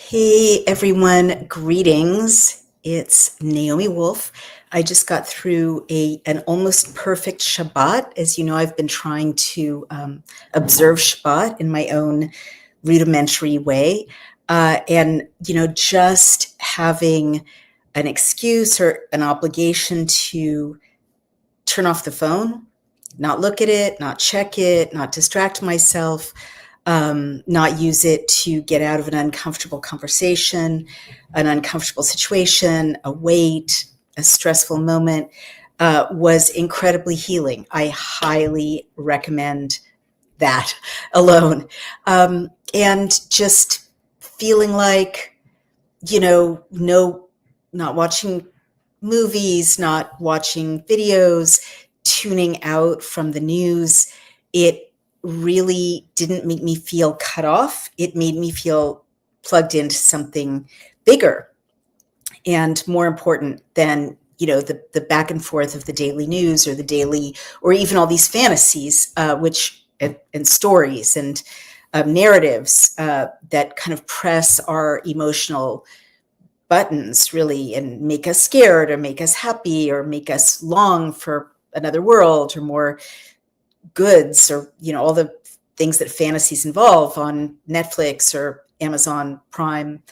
Hey everyone, greetings. It's Naomi Wolf. I just got through an almost perfect Shabbat. As you know, I've been trying to observe Shabbat in my own rudimentary way. Just having an excuse or an obligation to turn off the phone, not look at it, not check it, not distract myself, not use it to get out of an uncomfortable conversation, an uncomfortable situation, a wait, a stressful moment, was incredibly healing. I highly recommend that alone. And just feeling like, no, not watching movies, not watching videos, tuning out from the news. It really didn't make me feel cut off. It made me feel plugged into something bigger and more important than the back and forth of the daily news or the daily, or even all these fantasies, and stories and narratives that kind of press our emotional buttons, really, and make us scared or make us happy or make us long for another world or more goods, or all the things that fantasies involve on Netflix or Amazon Prime.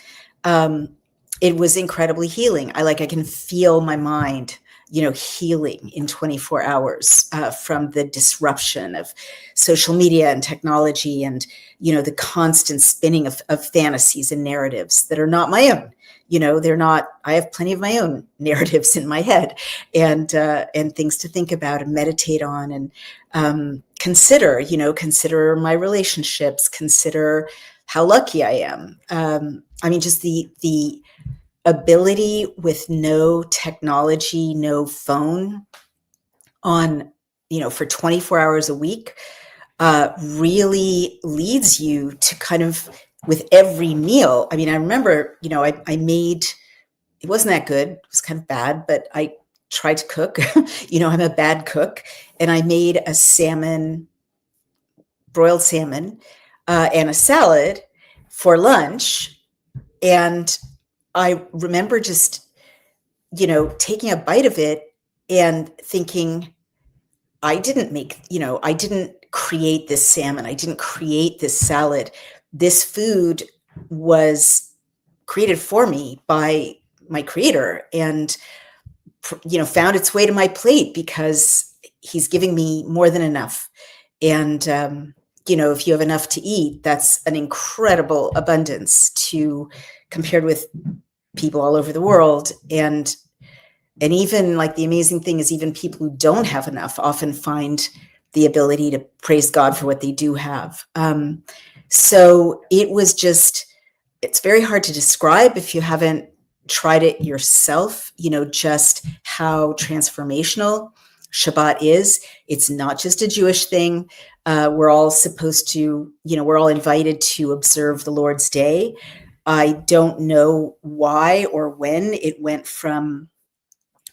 It was incredibly healing. I can feel my mind healing in 24 hours from the disruption of social media and technology, and the constant spinning of fantasies and narratives that are not my own. They're not. I have plenty of my own narratives in my head, and things to think about and meditate on, and consider my relationships, consider how lucky I am. Just the ability with no technology, no phone on, for 24 hours a week, really leads you to kind of, with every meal. I remember, I made, it wasn't that good. It was kind of bad, but I tried to cook. I'm a bad cook. And I made a broiled salmon, and a salad for lunch. And I remember just, taking a bite of it and thinking, I didn't create this salmon. I didn't create this salad. This food was created for me by my creator, and, found its way to my plate because he's giving me more than enough. And, if you have enough to eat, that's an incredible abundance compared with people all over the world. And even, the amazing thing is, even people who don't have enough often find the ability to praise God for what they do have. So it was just, it's very hard to describe if you haven't tried it yourself, just how transformational Shabbat is. It's not just a Jewish thing. We're all supposed to, we're all invited to observe the Lord's Day. I don't know why or when it went from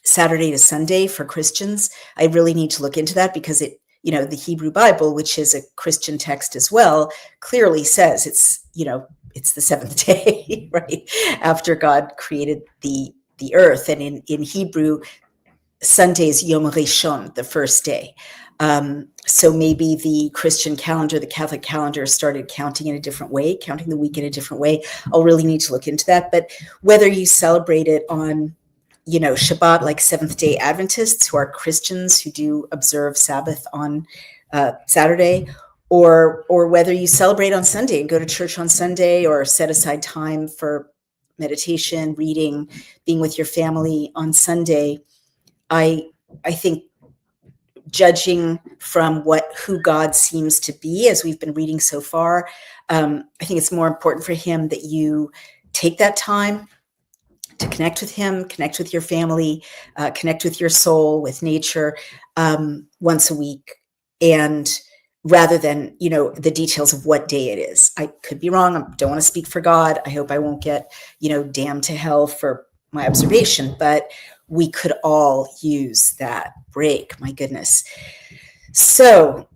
Saturday to Sunday for Christians. I really need to look into that, because the Hebrew Bible, which is a Christian text as well, clearly says it's the seventh day, right? After God created the earth. And in Hebrew, Sunday is Yom Rishon, the first day. So maybe the Christian calendar, the Catholic calendar, started counting in a different way, counting the week in a different way. I'll really need to look into that. But whether you celebrate it on, Shabbat, like Seventh-day Adventists who are Christians who do observe Sabbath on Saturday, or whether you celebrate on Sunday and go to church on Sunday, or set aside time for meditation, reading, being with your family on Sunday, I think, judging from who God seems to be, as we've been reading so far, I think it's more important for him that you take that time to connect with him, connect with your family, connect with your soul, with nature, once a week. And rather than, the details of what day it is. I could be wrong. I don't want to speak for God. I hope I won't get, damned to hell for my observation, but we could all use that break. My goodness. So,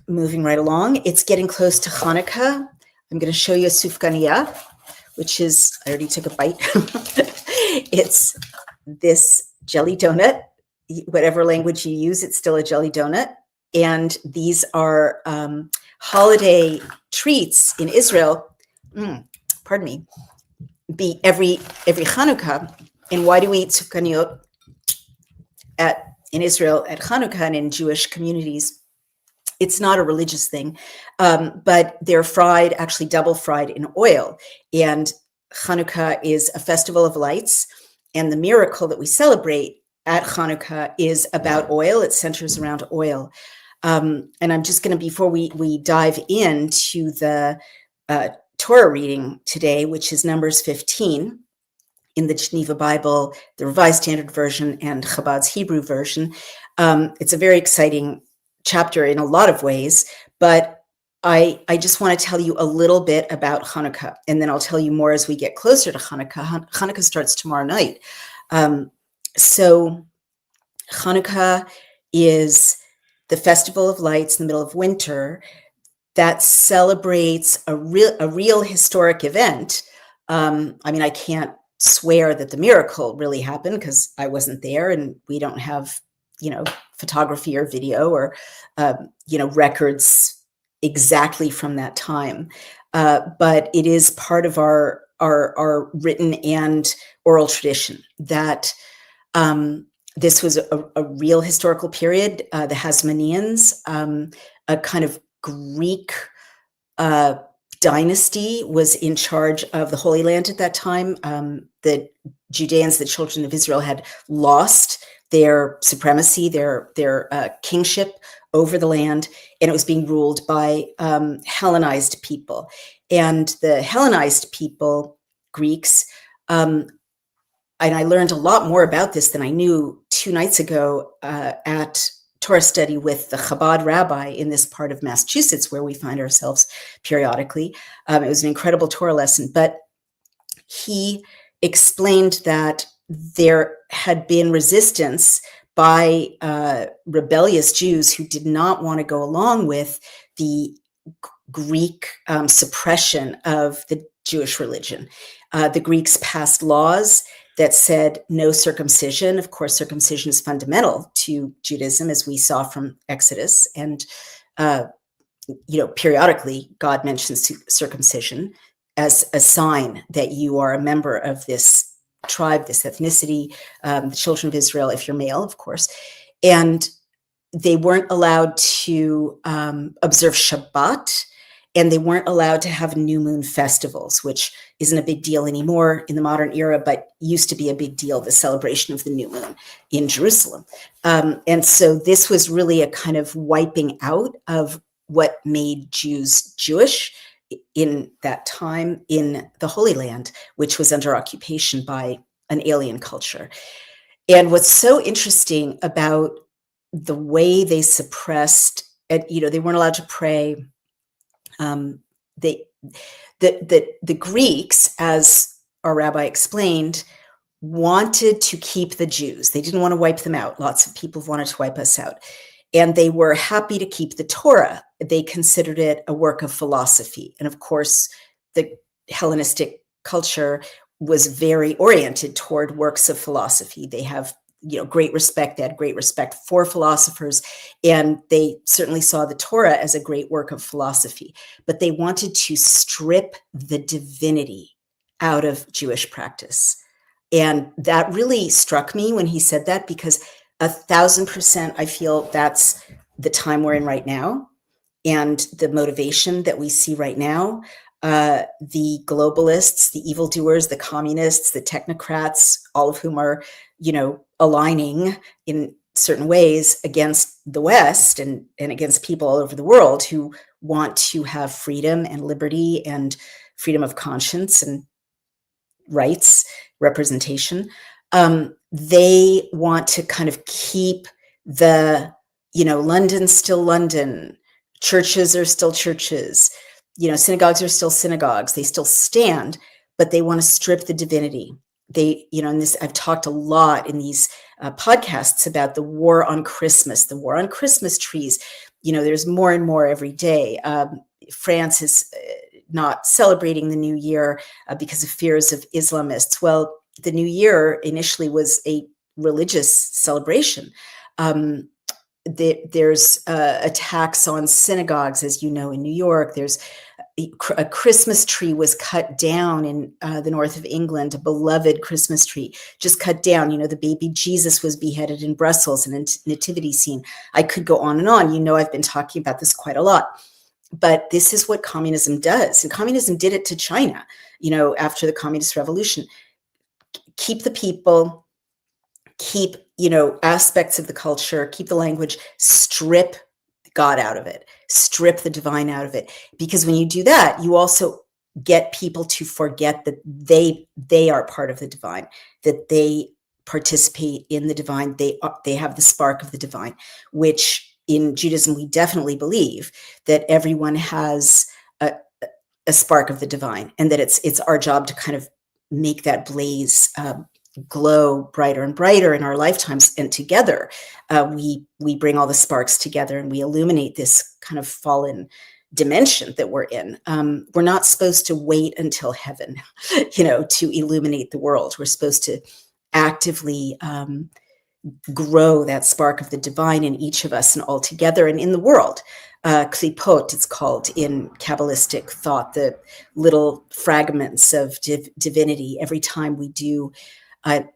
moving right along, it's getting close to Hanukkah. I'm going to show you a sufganiyah, which is, I already took a bite. It's this jelly donut, whatever language you use, it's still a jelly donut. And these are holiday treats in Israel. Pardon me. Be every Hanukkah. And why do we eat sufganiyot in Israel at Hanukkah and in Jewish communities? It's not a religious thing, but they're fried, actually double fried in oil. And Hanukkah is a festival of lights. And the miracle that we celebrate at Hanukkah is about oil. It centers around oil. And I'm just going to, before we dive into the Torah reading today, which is Numbers 15 in the Geneva Bible, the Revised Standard Version, and Chabad's Hebrew version. It's a very exciting chapter in a lot of ways, but I just want to tell you a little bit about Hanukkah, and then I'll tell you more as we get closer to Hanukkah. Hanukkah starts tomorrow night. So Hanukkah is the festival of lights in the middle of winter that celebrates a real historic event. I can't swear that the miracle really happened because I wasn't there, and we don't have, photography or video or, records exactly from that time. But it is part of our written and oral tradition that this was a real historical period. The Hasmoneans, a kind of Greek dynasty, was in charge of the Holy Land at that time. The Judeans, the children of Israel, had lost their supremacy, their kingship over the land, and it was being ruled by Hellenized people. And the Hellenized people, Greeks, and I learned a lot more about this than I knew 2 nights ago at Torah study with the Chabad rabbi in this part of Massachusetts, where we find ourselves periodically. It was an incredible Torah lesson, but he explained that there had been resistance by rebellious Jews who did not want to go along with the Greek suppression of the Jewish religion. The Greeks passed laws that said no circumcision. Of course, circumcision is fundamental to Judaism, as we saw from Exodus. And, periodically, God mentions circumcision as a sign that you are a member of this tribe, this ethnicity, the children of Israel, if you're male, of course. And they weren't allowed to observe Shabbat, and they weren't allowed to have new moon festivals, which isn't a big deal anymore in the modern era, but used to be a big deal, the celebration of the new moon in Jerusalem. And so this was really a kind of wiping out of what made Jews Jewish in that time in the Holy Land, which was under occupation by an alien culture. And what's so interesting about the way they suppressed, they weren't allowed to pray. The Greeks, as our rabbi explained, wanted to keep the Jews. They didn't want to wipe them out. Lots of people wanted to wipe us out. And they were happy to keep the Torah. They considered it a work of philosophy. And of course, the Hellenistic culture was very oriented toward works of philosophy. They have great respect. They had great respect for philosophers, and they certainly saw the Torah as a great work of philosophy. But they wanted to strip the divinity out of Jewish practice. And that really struck me when he said that, because 1,000% I feel that's the time we're in right now, and the motivation that we see right now. The globalists, the evildoers, the communists, the technocrats, all of whom are, aligning in certain ways against the West and against people all over the world who want to have freedom and liberty and freedom of conscience and rights, representation. They want to kind of keep the, London's still London, churches are still churches, synagogues are still synagogues. They still stand, but they want to strip the divinity. They, and this, I've talked a lot in these podcasts about the war on Christmas, the war on Christmas trees. There's more and more every day. France has not celebrating the new year because of fears of Islamists. Well, the new year initially was a religious celebration. There's attacks on synagogues, as you know, in New York. There's a Christmas tree was cut down in the north of England, a beloved Christmas tree, just cut down. You know, the baby Jesus was beheaded in Brussels, in a nativity scene. I could go on and on. You know, I've been talking about this quite a lot. But this is what communism does. And communism did it to China, you know, after the Communist Revolution. Keep the people, keep, you know, aspects of the culture, keep the language, strip God out of it, strip the divine out of it. Because when you do that, you also get people to forget that they are part of the divine, that they participate in the divine. They have the spark of the divine, which in Judaism, we definitely believe that everyone has a spark of the divine, and that it's our job to kind of make that blaze glow brighter and brighter in our lifetimes. And together, we bring all the sparks together and we illuminate this kind of fallen dimension that we're in. We're not supposed to wait until heaven, you know, to illuminate the world. We're supposed to actively grow that spark of the divine in each of us and all together and in the world. Klipot, it's called in Kabbalistic thought, the little fragments of divinity. Every time we do an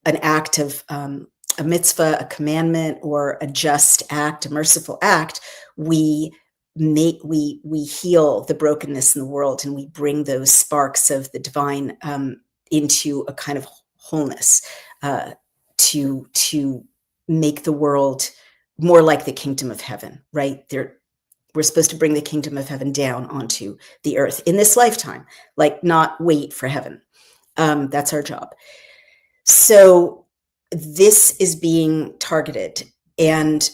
act of a mitzvah, a commandment, or a just act, a merciful act, we heal the brokenness in the world, and we bring those sparks of the divine into a kind of wholeness, to make the world more like the kingdom of heaven, right? We're supposed to bring the kingdom of heaven down onto the earth in this lifetime, like not wait for heaven. That's our job. So this is being targeted. And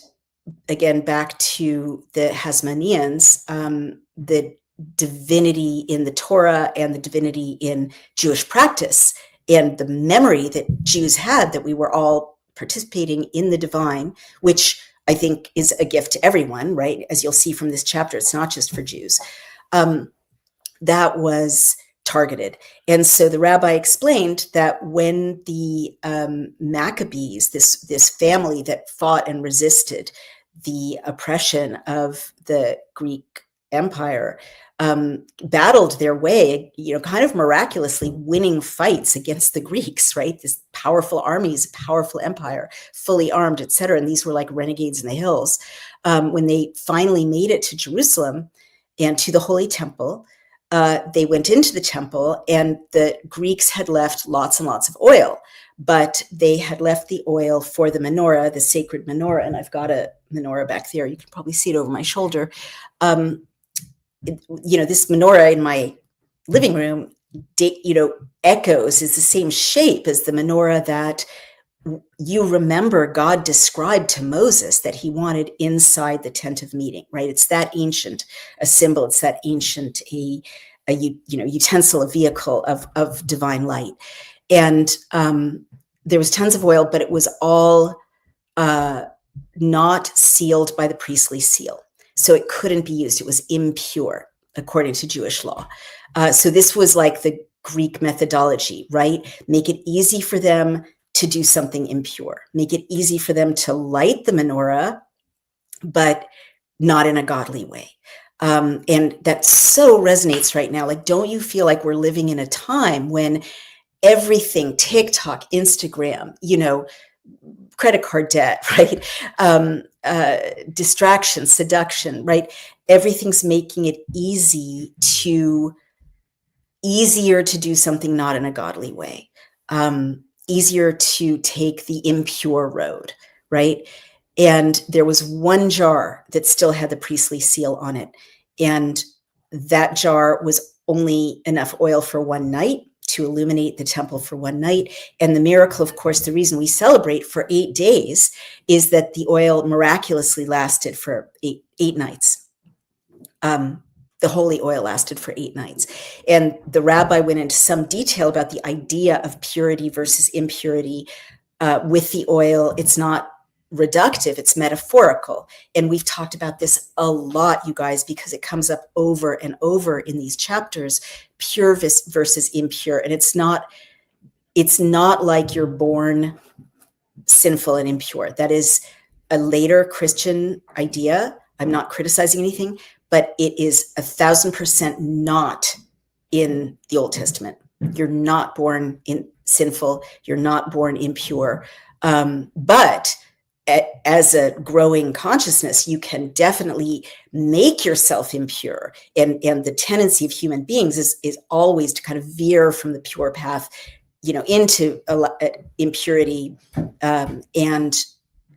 again, back to the Hasmoneans, the divinity in the Torah and the divinity in Jewish practice, and the memory that Jews had that we were all participating in the divine, which I think is a gift to everyone, right? As you'll see from this chapter, it's not just for Jews. That was targeted. And so the rabbi explained that when the Maccabees, this family that fought and resisted the oppression of the Greek Empire, battled their way, you know, kind of miraculously winning fights against the Greeks, right? This powerful armies, powerful empire, fully armed, et cetera. And these were like renegades in the hills. When they finally made it to Jerusalem and to the Holy Temple, they went into the temple, and the Greeks had left lots and lots of oil, but they had left the oil for the menorah, the sacred menorah. And I've got a menorah back there. You can probably see it over my shoulder. You know, this menorah in my living room, you know, echoes, is the same shape as the menorah that you remember God described to Moses that he wanted inside the tent of meeting, right? It's that ancient a symbol. It's that ancient a utensil, a vehicle of divine light. And there was tons of oil, but it was all not sealed by the priestly seal. So it couldn't be used. It was impure according to Jewish law. So this was like the Greek methodology, right? Make it easy for them to do something impure. Make it easy for them to light the menorah, but not in a godly way. And that so resonates right now. Like, don't you feel like we're living in a time when everything, TikTok, Instagram, you know, credit card debt, right? Distraction, seduction, right? Everything's making it easier to do something not in a godly way, easier to take the impure road, right? And there was one jar that still had the priestly seal on it. And that jar was only enough oil for one night to illuminate the temple for one night. And the miracle, of course, the reason we celebrate for 8 days is that the oil miraculously lasted for eight nights. The holy oil lasted for 8 nights. And the rabbi went into some detail about the idea of purity versus impurity with the oil. It's not reductive, it's metaphorical. And we've talked about this a lot, you guys, because it comes up over and over in these chapters, pure versus impure. And it's not like you're born sinful and impure. That is a later Christian idea. I'm not criticizing anything, but it is 1,000% not in the Old Testament. You're not born in sinful. You're not born impure. But as a growing consciousness, you can definitely make yourself impure. And the tendency of human beings is always to kind of veer from the pure path, into impurity. And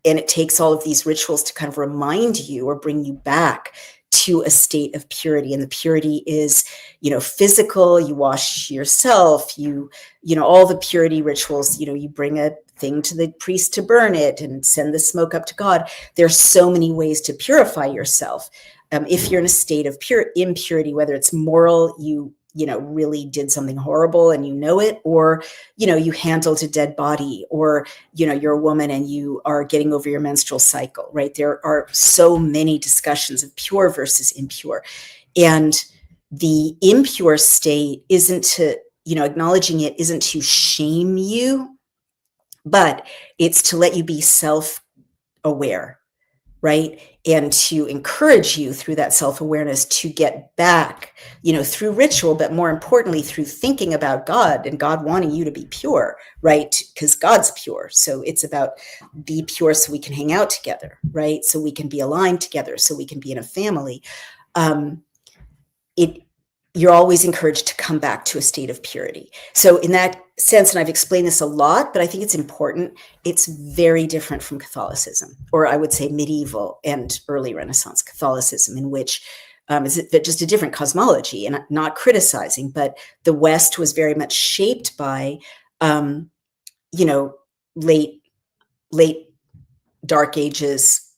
it takes all of these rituals to kind of remind you or bring you back to a state of purity. And the purity is, physical. You wash yourself, all the purity rituals, you bring a thing to the priest to burn it and send the smoke up to God. There's so many ways to purify yourself. If you're in a state of pure impurity, whether it's moral, you really did something horrible and it, or, you handled a dead body, or, you're a woman and you are getting over your menstrual cycle, right? There are so many discussions of pure versus impure. And the impure state isn't to, acknowledging it isn't to shame you, but it's to let you be self-aware, right? And to encourage you through that self-awareness to get back, through ritual, but more importantly, through thinking about God and God wanting you to be pure, right? Because God's pure. So it's about be pure so we can hang out together, right? So we can be aligned together, so we can be in a family. You're always encouraged to come back to a state of purity. So in that sense, and I've explained this a lot, but I think it's important, it's very different from Catholicism, or I would say medieval and early Renaissance Catholicism, in which is just a different cosmology, and not criticizing, but the West was very much shaped by, late Dark Ages,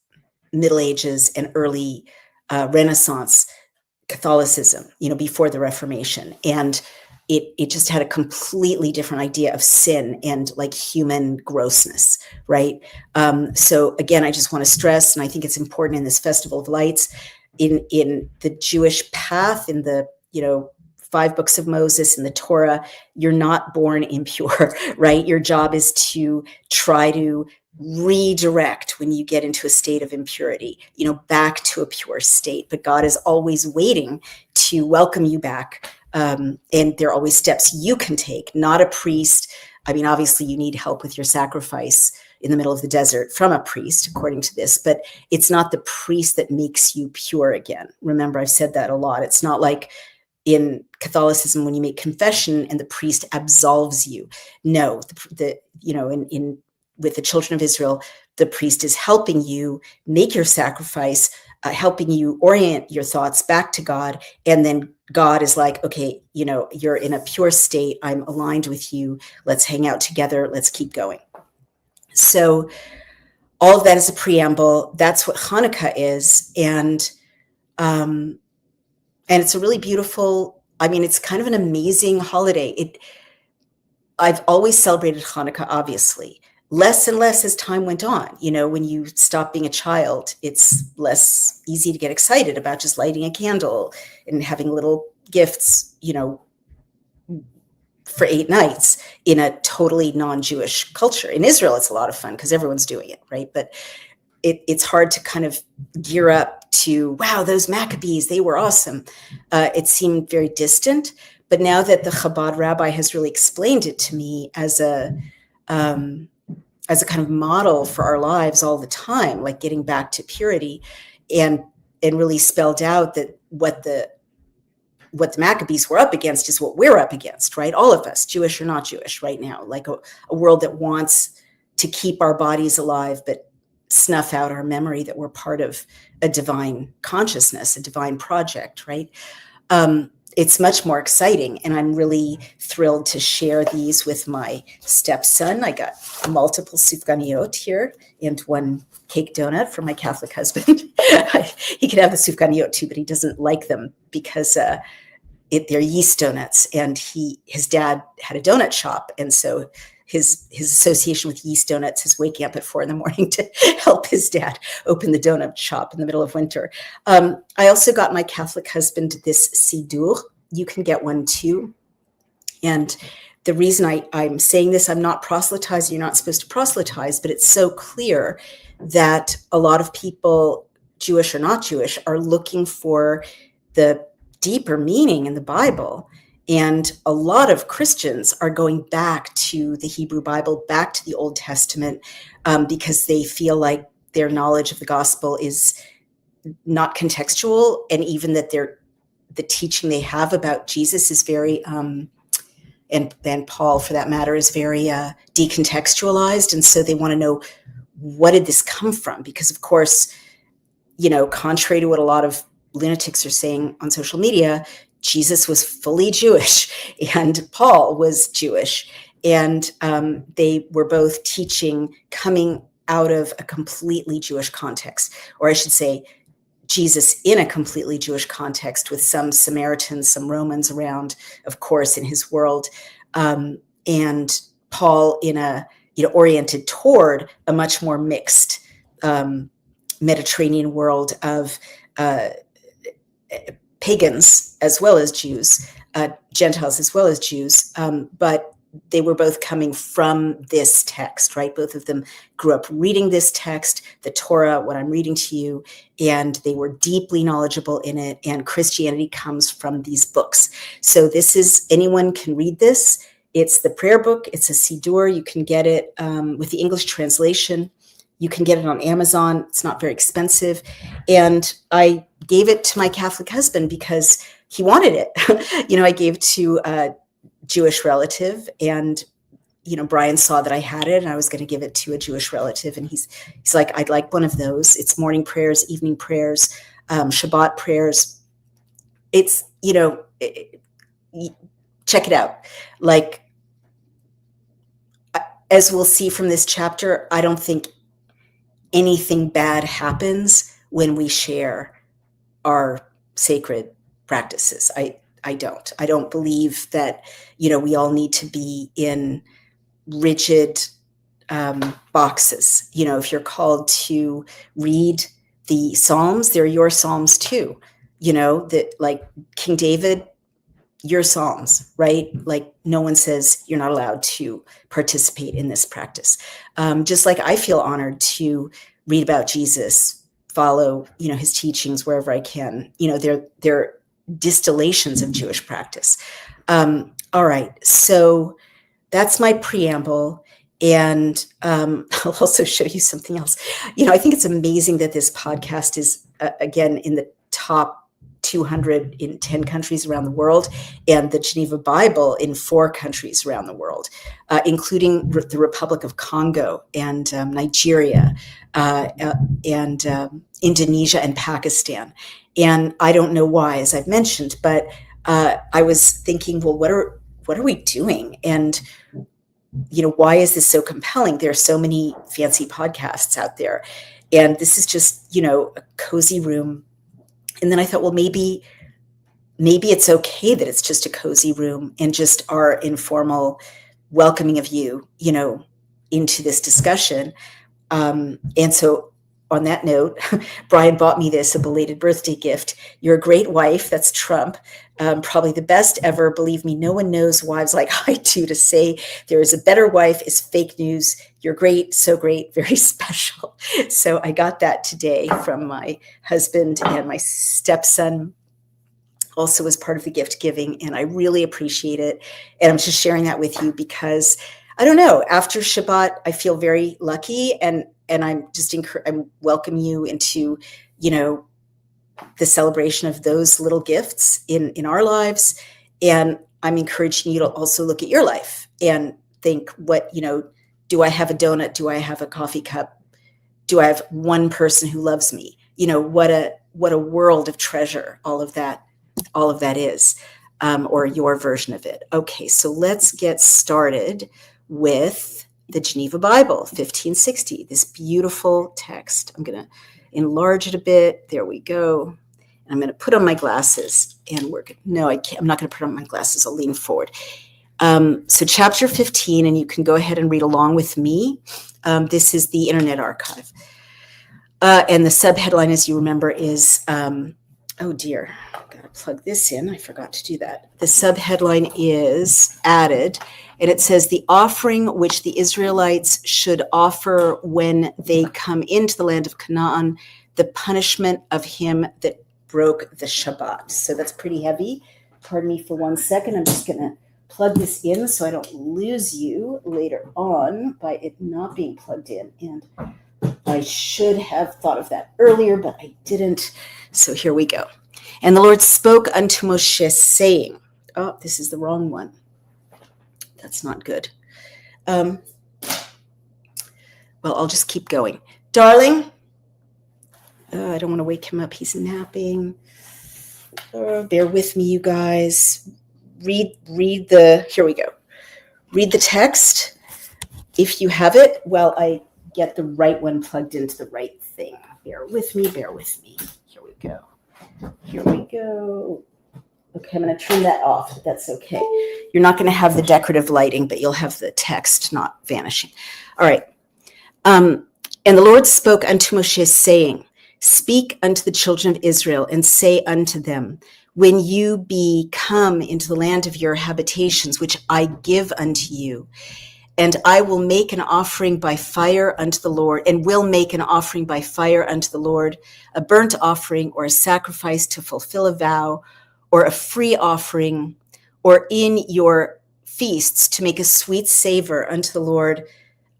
Middle Ages, and early Renaissance Catholicism, before the Reformation. And it just had a completely different idea of sin and like human grossness, right? So again, I just want to stress, and I think it's important in this Festival of Lights, in the Jewish path, in the, 5 books of Moses and the Torah, you're not born impure, right? Your job is to try to redirect when you get into a state of impurity, back to a pure state. But God is always waiting to welcome you back. And there are always steps you can take, not a priest. I mean, obviously you need help with your sacrifice in the middle of the desert from a priest, according to this, but it's not the priest that makes you pure again. Remember, I've said that a lot. It's not like in Catholicism when you make confession and the priest absolves you. No, with the children of Israel, the priest is helping you make your sacrifice, helping you orient your thoughts back to God. And then God is like, okay, you're in a pure state. I'm aligned with you. Let's hang out together. Let's keep going. So all of that is a preamble. That's what Hanukkah is. And it's a really beautiful, it's kind of an amazing holiday. I've always celebrated Hanukkah, obviously. Less and less as time went on. When you stop being a child, it's less easy to get excited about just lighting a candle and having little gifts, for 8 nights in a totally non-Jewish culture. In Israel, it's a lot of fun because everyone's doing it, right? But it's hard to kind of gear up to, wow, those Maccabees, they were awesome. It seemed very distant. But now that the Chabad rabbi has really explained it to me as a kind of model for our lives all the time, like getting back to purity, and really spelled out that what the Maccabees were up against is what we're up against, right? All of us, Jewish or not Jewish, right now, like a world that wants to keep our bodies alive, but snuff out our memory that we're part of a divine consciousness, a divine project, right? It's much more exciting. And I'm really thrilled to share these with my stepson. I got multiple sufganiyot here and 1 cake donut from my Catholic husband. He could have the sufganiyot too, but he doesn't like them because they're yeast donuts. And his dad had a donut shop. And so his association with yeast donuts, his waking up at 4 a.m. to help his dad open the donut shop in the middle of winter. I also got my Catholic husband this Siddur. You can get one too. And the reason I'm saying this, I'm not proselytizing, you're not supposed to proselytize, but it's so clear that a lot of people, Jewish or not Jewish, are looking for the deeper meaning in the Bible. And a lot of Christians are going back to the Hebrew Bible, back to the Old Testament, because they feel like their knowledge of the gospel is not contextual, and even that the teaching they have about Jesus is very, and Paul for that matter, is very decontextualized. And so they want to know, what did this come from? Because of course, contrary to what a lot of lunatics are saying on social media, Jesus was fully Jewish and Paul was Jewish. And they were both teaching coming out of a completely Jewish context, or I should say, Jesus in a completely Jewish context with some Samaritans, some Romans around, of course, in his world, and Paul in a oriented toward a much more mixed Mediterranean world of pagans as well as Jews, Gentiles as well as Jews, but they were both coming from this text, right? Both of them grew up reading this text, the Torah, what I'm reading to you, and they were deeply knowledgeable in it. And Christianity comes from these books. So anyone can read this. It's the prayer book. It's a Siddur. You can get it with the English translation. You can get it on Amazon. It's not very expensive. And I gave it to my Catholic husband because he wanted it. I gave it to Jewish relative, and Brian saw that I had it and I was going to give it to a Jewish relative, and he's like, I'd like one of those. It's morning prayers, evening prayers, Shabbat prayers. It's check it out. Like, as we'll see from this chapter, I don't think anything bad happens when we share our sacred practices. I don't believe that, we all need to be in rigid boxes. If you're called to read the Psalms, they're your Psalms too. That like King David, your Psalms, right? Like no one says you're not allowed to participate in this practice. Just like I feel honored to read about Jesus, follow, his teachings wherever I can. They're distillations of Jewish practice. All right. So that's my preamble. And I'll also show you something else. I think it's amazing that this podcast is, again, in the top 200 in 10 countries around the world, and the Geneva Bible in 4 countries around the world, including the Republic of Congo and Nigeria and Indonesia and Pakistan. And I don't know why, as I've mentioned, but I was thinking, well, what are we doing? And why is this so compelling? There are so many fancy podcasts out there, and this is just a cozy room. And then I thought, well, maybe it's okay that it's just a cozy room and just our informal welcoming of you, into this discussion. And so on that note, Brian bought me this, a belated birthday gift. You're a great wife. That's Trump. Probably the best ever. Believe me, no one knows wives like I do. To say there is a better wife is fake news. You're great, so great, very special. So I got that today from my husband, and my stepson also was part of the gift giving, and I really appreciate it. And I'm just sharing that with you because I don't know, after Shabbat, I feel very lucky, and I'm just I'm welcome you into, the celebration of those little gifts in our lives. And I'm encouraging you to also look at your life and think, what, do I have a donut? Do I have a coffee cup? Do I have one person who loves me? What a world of treasure all of that is, or your version of it. Okay, so let's get started with the Geneva Bible, 1560, this beautiful text. I'm going to enlarge it a bit. There we go. And I'm going to put on my glasses and work. No, I can't. I'm not going to put on my glasses. I'll lean forward. So chapter 15, and you can go ahead and read along with me. This is the Internet Archive. And the subheadline, as you remember, is, oh dear, I've got to plug this in. I forgot to do that. The subheadline is added, and it says, the offering which the Israelites should offer when they come into the land of Canaan, the punishment of him that broke the Shabbat. So that's pretty heavy. Pardon me for 1 second. I'm just going to plug this in so I don't lose you later on by it not being plugged in. And I should have thought of that earlier, but I didn't. So here we go. And the Lord spoke unto Moshe, saying, oh, this is the wrong one. That's not good. Well, I'll just keep going. Darling, I don't want to wake him up. He's napping. Bear with me, you guys. Read here we go. Read the text. If you have it, well, I get the right one plugged into the right thing. Bear with me. Here we go. Okay, I'm going to turn that off. That's okay. You're not going to have the decorative lighting, but you'll have the text not vanishing. All right. And the Lord spoke unto Moshe, saying, speak unto the children of Israel, and say unto them, when you be come into the land of your habitations, which I give unto you, and I will make an offering by fire unto the Lord, and will make an offering by fire unto the Lord, a burnt offering or a sacrifice to fulfill a vow, or a free offering, or in your feasts to make a sweet savor unto the Lord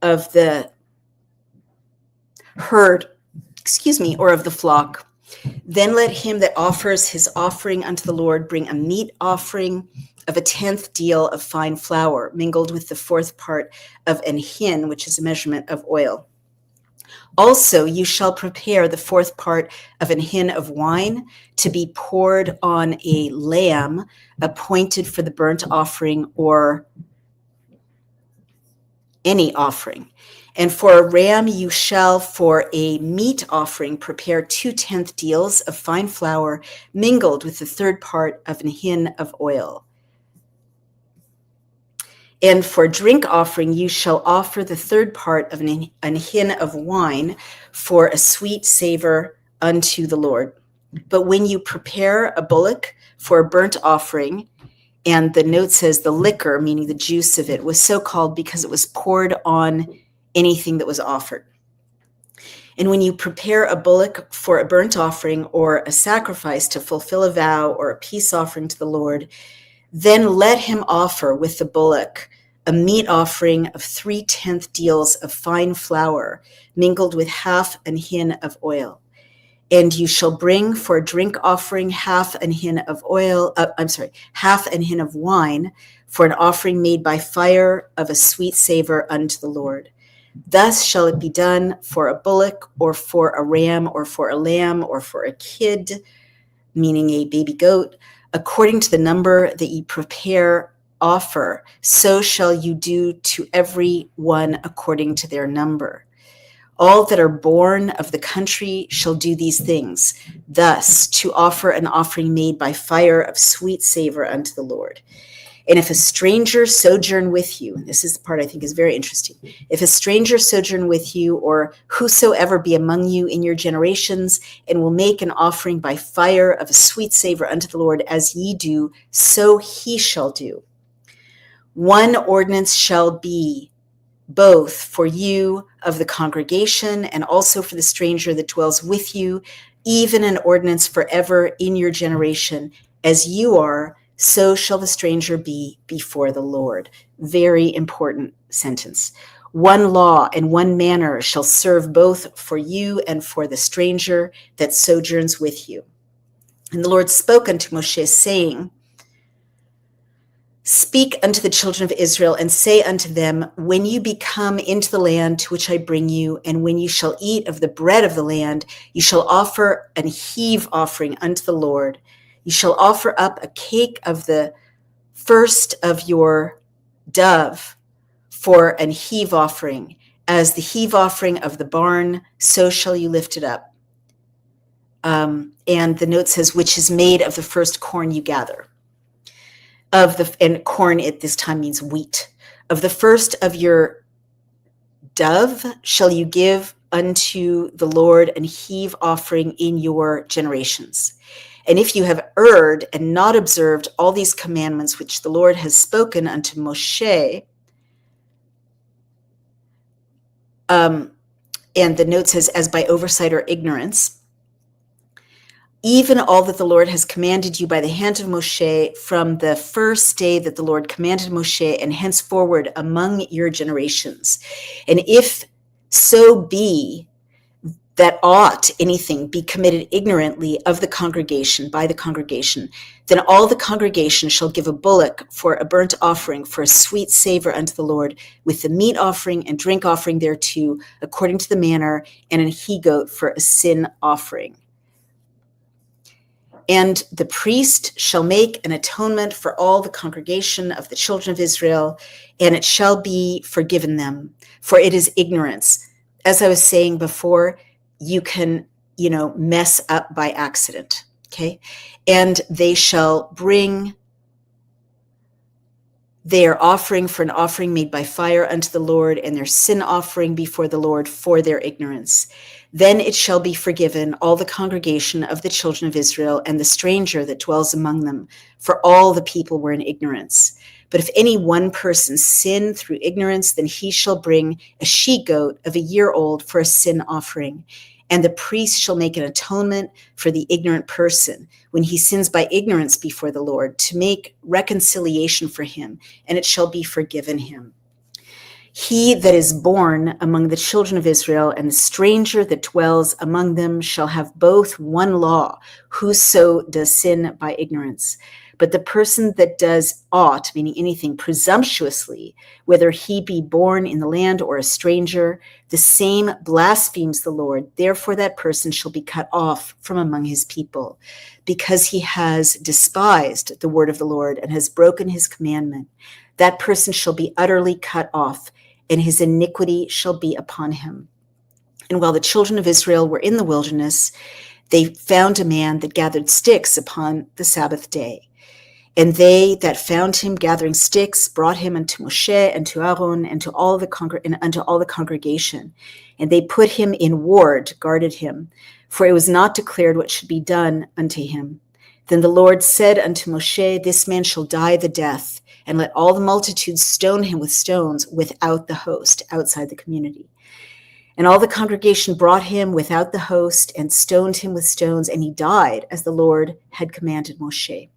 of the herd, or of the flock. Then let him that offers his offering unto the Lord bring a meat offering of a 10th deal of fine flour, mingled with the 4th part of an hin, which is a measurement of oil. Also, you shall prepare the 4th part of an hin of wine to be poured on a lamb appointed for the burnt offering or any offering. And for a ram you shall for a meat offering prepare 2 tenth deals of fine flour mingled with the 3rd part of an hin of oil. And for drink offering you shall offer the 3rd part of an hin of wine for a sweet savor unto the Lord. But when you prepare a bullock for a burnt offering, and the note says the liquor, meaning the juice of it, was so called because it was poured on anything that was offered. And when you prepare a bullock for a burnt offering or a sacrifice to fulfill a vow or a peace offering to the Lord, then let him offer with the bullock a meat offering of 3 tenth deals of fine flour mingled with half an hin of oil. And you shall bring for a drink offering half an hin of wine for an offering made by fire of a sweet savor unto the Lord. Thus shall it be done for a bullock or for a ram or for a lamb or for a kid, meaning a baby goat, according to the number that ye prepare offer, so shall you do to every one according to their number. All that are born of the country shall do these things, thus to offer an offering made by fire of sweet savor unto the Lord. And if a stranger sojourn with you, and this is the part I think is very interesting, if a stranger sojourn with you, or whosoever be among you in your generations, and will make an offering by fire of a sweet savor unto the Lord, as ye do, so he shall do. One ordinance shall be both for you of the congregation and also for the stranger that dwells with you, even an ordinance forever in your generation. As you are, so shall the stranger be before the Lord. Very important sentence. One law and one manner shall serve both for you and for the stranger that sojourns with you. And the Lord spoke unto Moshe, saying, speak unto the children of Israel, and say unto them, when you be come into the land to which I bring you, and when you shall eat of the bread of the land, you shall offer an heave offering unto the Lord. You shall offer up a cake of the first of your dove for an heave offering. As the heave offering of the barn, so shall you lift it up. And the note says, which is made of the first corn you gather. and corn at this time means wheat, of the first of your dove shall you give unto the Lord an heave offering in your generations. And if you have erred and not observed all these commandments which the Lord has spoken unto Moshe, and the note says, as by oversight or ignorance, even all that the Lord has commanded you by the hand of Moshe from the first day that the Lord commanded Moshe and henceforward among your generations. And if so be that ought anything be committed ignorantly of the congregation, by the congregation, then all the congregation shall give a bullock for a burnt offering for a sweet savor unto the Lord, with the meat offering and drink offering thereto, according to the manner, and an he-goat for a sin offering. And the priest shall make an atonement for all the congregation of the children of Israel, and it shall be forgiven them, for it is ignorance. As I was saying before, you can, mess up by accident, okay? And they shall bring their offering for an offering made by fire unto the Lord, and their sin offering before the Lord for their ignorance. Then it shall be forgiven all the congregation of the children of Israel and the stranger that dwells among them, for all the people were in ignorance. But if any one person sin through ignorance, then he shall bring a she-goat of a year old for a sin offering. And the priest shall make an atonement for the ignorant person when he sins by ignorance before the Lord, to make reconciliation for him, and it shall be forgiven him. He that is born among the children of Israel and the stranger that dwells among them shall have both one law, whoso does sin by ignorance. But the person that does aught, meaning anything presumptuously, whether he be born in the land or a stranger, the same blasphemes the Lord. Therefore that person shall be cut off from among his people, because he has despised the word of the Lord and has broken his commandment. That person shall be utterly cut off, and his iniquity shall be upon him. And while the children of Israel were in the wilderness, they found a man that gathered sticks upon the Sabbath day. And they that found him gathering sticks brought him unto Moshe and to Aaron and to all unto all the congregation. And they put him in ward, guarded him, for it was not declared what should be done unto him. Then the Lord said unto Moshe, this man shall die the death, and let all the multitude stone him with stones without the host, outside the community. And all the congregation brought him without the host and stoned him with stones, and he died as the Lord had commanded Moshe.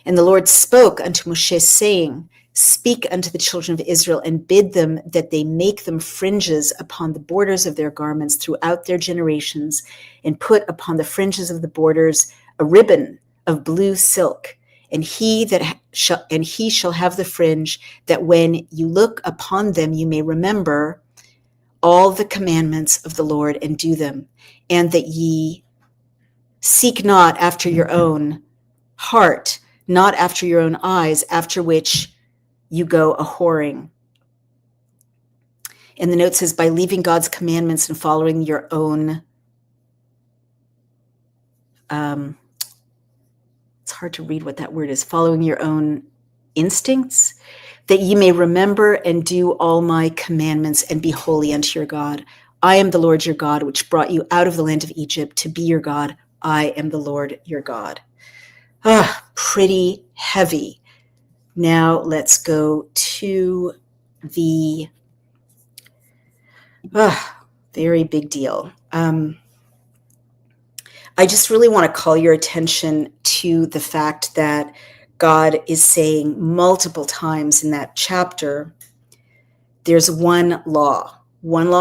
And the Lord spoke unto Moshe, saying, speak unto the children of Israel, and bid them that they make them fringes upon the borders of their garments throughout their generations, and put upon the fringes of the borders a ribbon of blue silk. And he shall have the fringe, that when you look upon them you may remember all the commandments of the Lord and do them, and that ye seek not after your own heart, not after your own eyes, after which you go a-whoring. And the note says, by leaving God's commandments and following your own, it's hard to read what that word is, following your own instincts, that ye may remember and do all my commandments and be holy unto your God. I am the Lord your God, which brought you out of the land of Egypt to be your God. I am the Lord your God. Pretty heavy. Now let's go to the very big deal. I just really want to call your attention to the fact that God is saying multiple times in that chapter, there's one law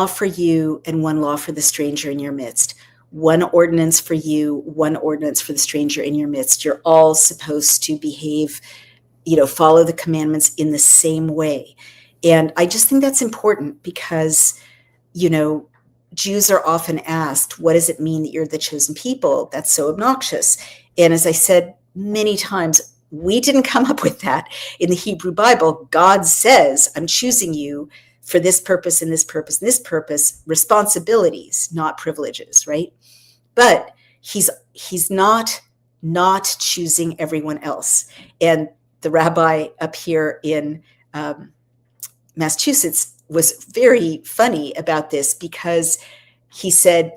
for you and one law for the stranger in your midst. One ordinance for you, one ordinance for the stranger in your midst. You're all supposed to behave, follow the commandments in the same way. And I just think that's important because, Jews are often asked, what does it mean that you're the chosen people? That's so obnoxious. And as I said many times, we didn't come up with that in the Hebrew Bible. God says, I'm choosing you for this purpose and this purpose and this purpose, responsibilities, not privileges, right? But he's not choosing everyone else. And the rabbi up here in Massachusetts was very funny about this, because he said,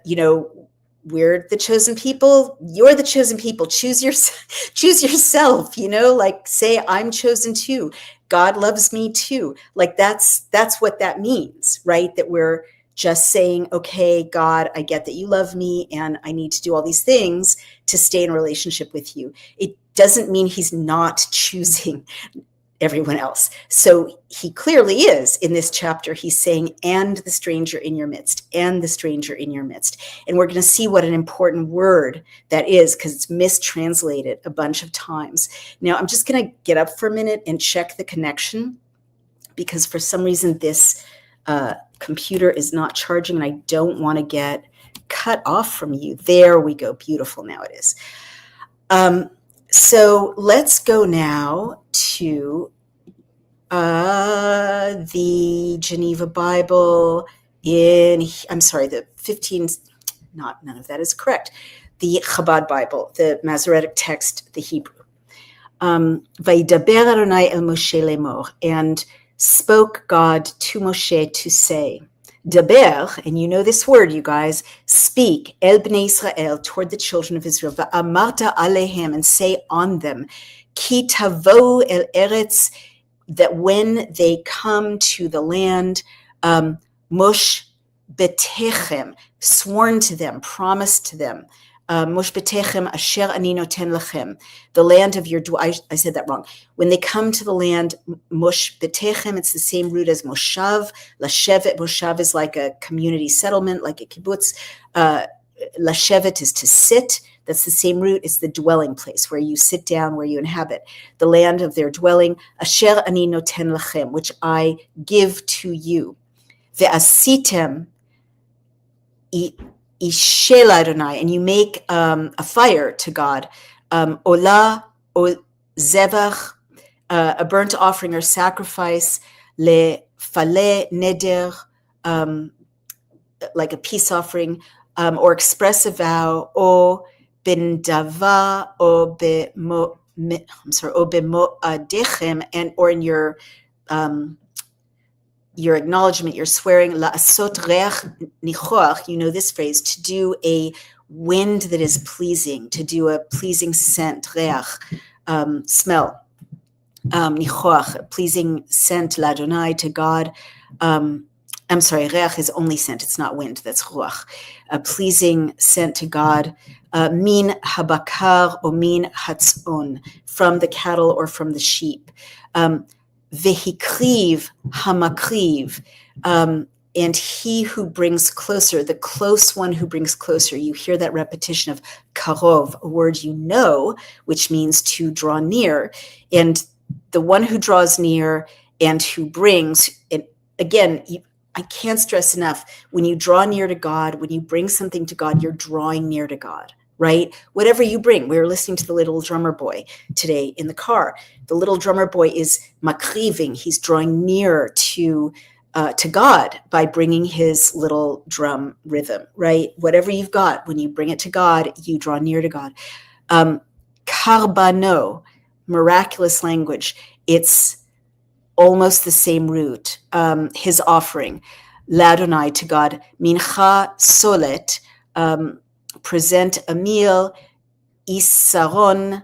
we're the chosen people. You're the chosen people. Choose yourself, like say, I'm chosen too. God loves me too. Like that's what that means, right? That we're just saying, okay, God, I get that you love me and I need to do all these things to stay in a relationship with you. It doesn't mean he's not choosing everyone else. So he clearly is in this chapter. He's saying, and the stranger in your midst, and the stranger in your midst. And we're going to see what an important word that is, because it's mistranslated a bunch of times. Now, I'm just going to get up for a minute and check the connection, because for some reason this computer is not charging and I don't want to get cut off from you. There we go. Beautiful. Now it is. So let's go now to the Geneva Bible the 15, none of that is correct. The Chabad Bible, the Masoretic text, the Hebrew. Vayidaber Adonai el Moshe lemor, and spoke God to Moshe to say, Daber, and you know this word, you guys, speak, El Bnei Israel, toward the children of Israel, Va'amarta alehem, and say on them, Ki tavo el eretz, that when they come to the land, Mosh betechem, sworn to them, promised to them, Mosh betechem asher ani noten lechem, the land of your, I said that wrong. When they come to the land, Mosh betechem, it's the same root as Moshav. Lashevet, Moshav is like a community settlement, like a kibbutz. Lashevet is to sit. That's the same root. It's the dwelling place where you sit down, where you inhabit. The land of their dwelling, asher ani noten lechem, which I give to you. Ve'asitem ishel Adonai, and you make a fire to God. Olah o zevach, a burnt offering or sacrifice. Le-fale neder, like a peace offering, or express a vow, or b'ndava, or b'mo'adechem, and or in your acknowledgement, your swearing, la'asot reach nichoach, you know this phrase, to do a wind that is pleasing, to do a pleasing scent, reach, smell, nichoach, pleasing scent, l'Adonai, to God. I'm sorry, reach is only scent, it's not wind, that's ruach. A pleasing scent to God, min habakar or min hatzon, from the cattle or from the sheep. Vehikriv hamakriv, and he who brings closer, the close one who brings closer. You hear that repetition of karov, a word you know, which means to draw near. And the one who draws near and who brings, and again, I can't stress enough, when you draw near to God, when you bring something to God, you're drawing near to God, right? Whatever you bring. We were listening to the little drummer boy today in the car. The little drummer boy is makriving. He's drawing near to God by bringing his little drum rhythm, right? Whatever you've got, when you bring it to God, you draw near to God. Karbano, miraculous language. It's almost the same root, his offering, l'Adonai, to God, mincha solet, present a meal, isaron,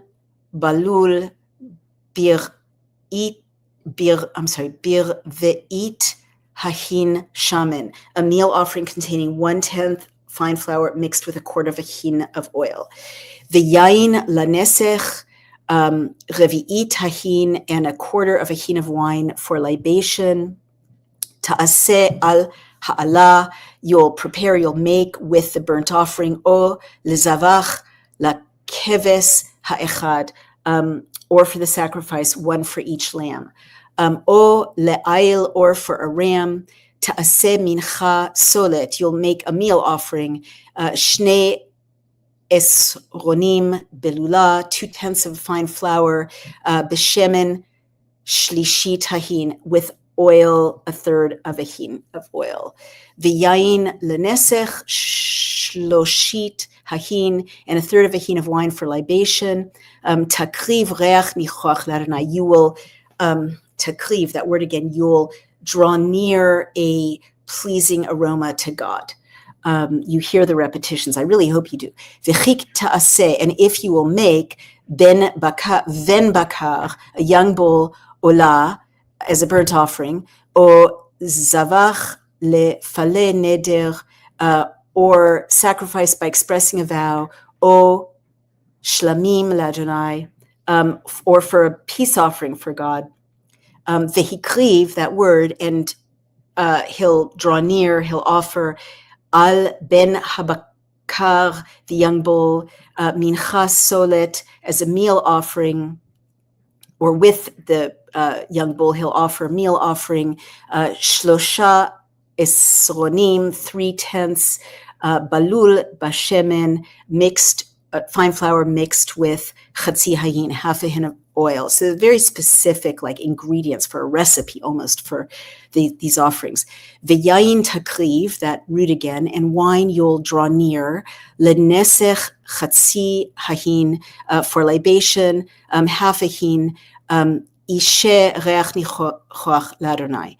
balul, bir ve'it hahin shaman, a meal offering containing 1/10 fine flour mixed with a quarter of a hin of oil. V'yayin lanesech, revi'it hahin, and a quarter of a hin of wine for libation. Ta'aseh al ha'ala, you'll make with the burnt offering. O lezavach la keves ha'echad, or for the sacrifice, one for each lamb. O le'ayil, or for a ram. Ta'aseh mincha solet, you'll make a meal offering. Shnei esronim belula, 2/10 of fine flour, beshemen shlishi tahin, with oil, 1/3 of a hin of oil. V'yayin lenesech shloshit hahin, and a third of a hin of wine for libation. Takriv reach nichoach l'Adonai. You will, takriv, that word again, you'll draw near a pleasing aroma to God. You hear the repetitions. I really hope you do. V'chik ta'aseh, and if you will make ben bakar, a young bull, olah, as a burnt offering, or zavach lefale neder, or sacrifice by expressing a vow, or shlamim l'Adonai, or for a peace offering for God. Vehikriv, that word, and he'll draw near, he'll offer al ben habakar, the young bull, mincha solet, as a meal offering, or with the young bull, he'll offer a meal offering, shlosha esronim, 3/10, balul bashemen, mixed, fine flour mixed with chatzi hayin, half a hin of oil. So very specific, like ingredients for a recipe almost for these offerings. V'yayin takriv, that root again, and wine you'll draw near. Lenesech chatzi hahin, for libation, half a hin. Ishe reach nichoach l'Adonai,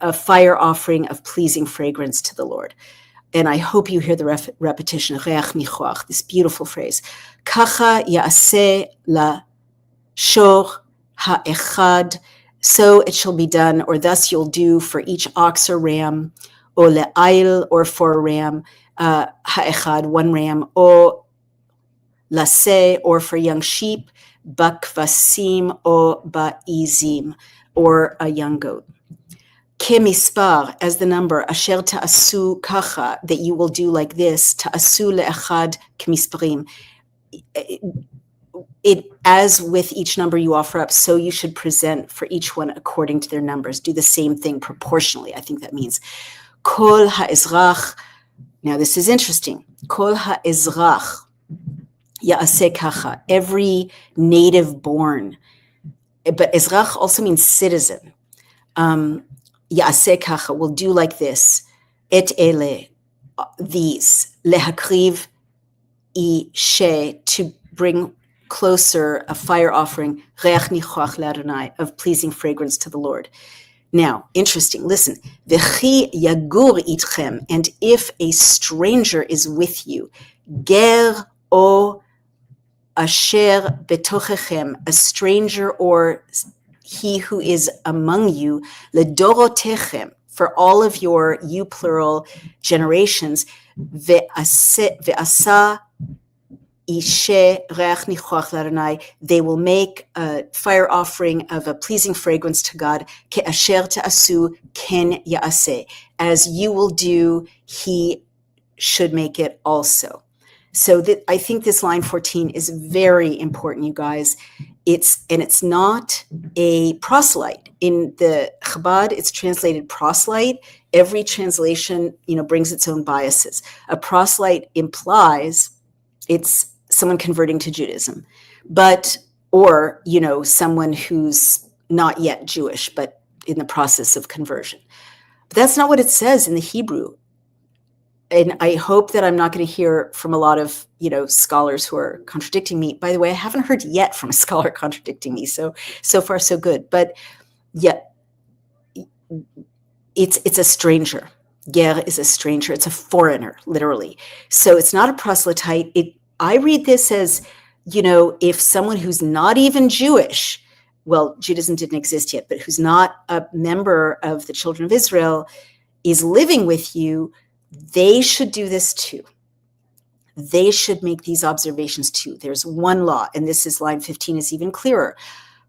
a fire offering of pleasing fragrance to the Lord. And I hope you hear the repetition, reach nichoach, this beautiful phrase. Kacha ya'aseh la shor ha'echad, so it shall be done, or thus you'll do for each ox or ram, or le'ayil, or for a ram, ha'echad, one ram, or laseh, or for young sheep, bakvasim, or ba'izim, or a young goat. Kemispar, as the number, asher ta'asu kacha, that you will do like this, ta'asu le'echad kemisparim. It, as with each number you offer up, so you should present for each one according to their numbers. Do the same thing proportionally. I think that means kol ha'ezrach. Now this is interesting. Kol ha'ezrach ya'aseh kacha. Every native born, but ezrach also means citizen. Ya'aseh kacha, will do like this. Et ele, these, lehakriv ishe, to bring closer a fire offering, reach nichoach l'Adonai, of pleasing fragrance to the Lord. Now, interesting, listen. V'chi yagur itchem, and if a stranger is with you, ger o asher betochechem, a stranger or he who is among you, ledorotechem, for all of your, you plural, generations, ve'asa ishe reach nichoach l'Adonai, they will make a fire offering of a pleasing fragrance to God, ke'asher ta'asu ken ya'aseh, as you will do, he should make it also. So I think this line 14 is very important, you guys. It's not a proselyte. In the Chabad, it's translated proselyte. Every translation, brings its own biases. A proselyte implies it's someone converting to Judaism, or someone who's not yet Jewish, but in the process of conversion. But that's not what it says in the Hebrew. And I hope that I'm not going to hear from a lot of, scholars who are contradicting me. By the way, I haven't heard yet from a scholar contradicting me. So far, so good. But yeah, it's a stranger. Ger is a stranger. It's a foreigner, literally. So it's not a proselyte. I read this as, if someone who's not even Jewish, well, Judaism didn't exist yet, but who's not a member of the children of Israel is living with you, they should do this too. They should make these observations too. There's one law, and this is line 15 is even clearer.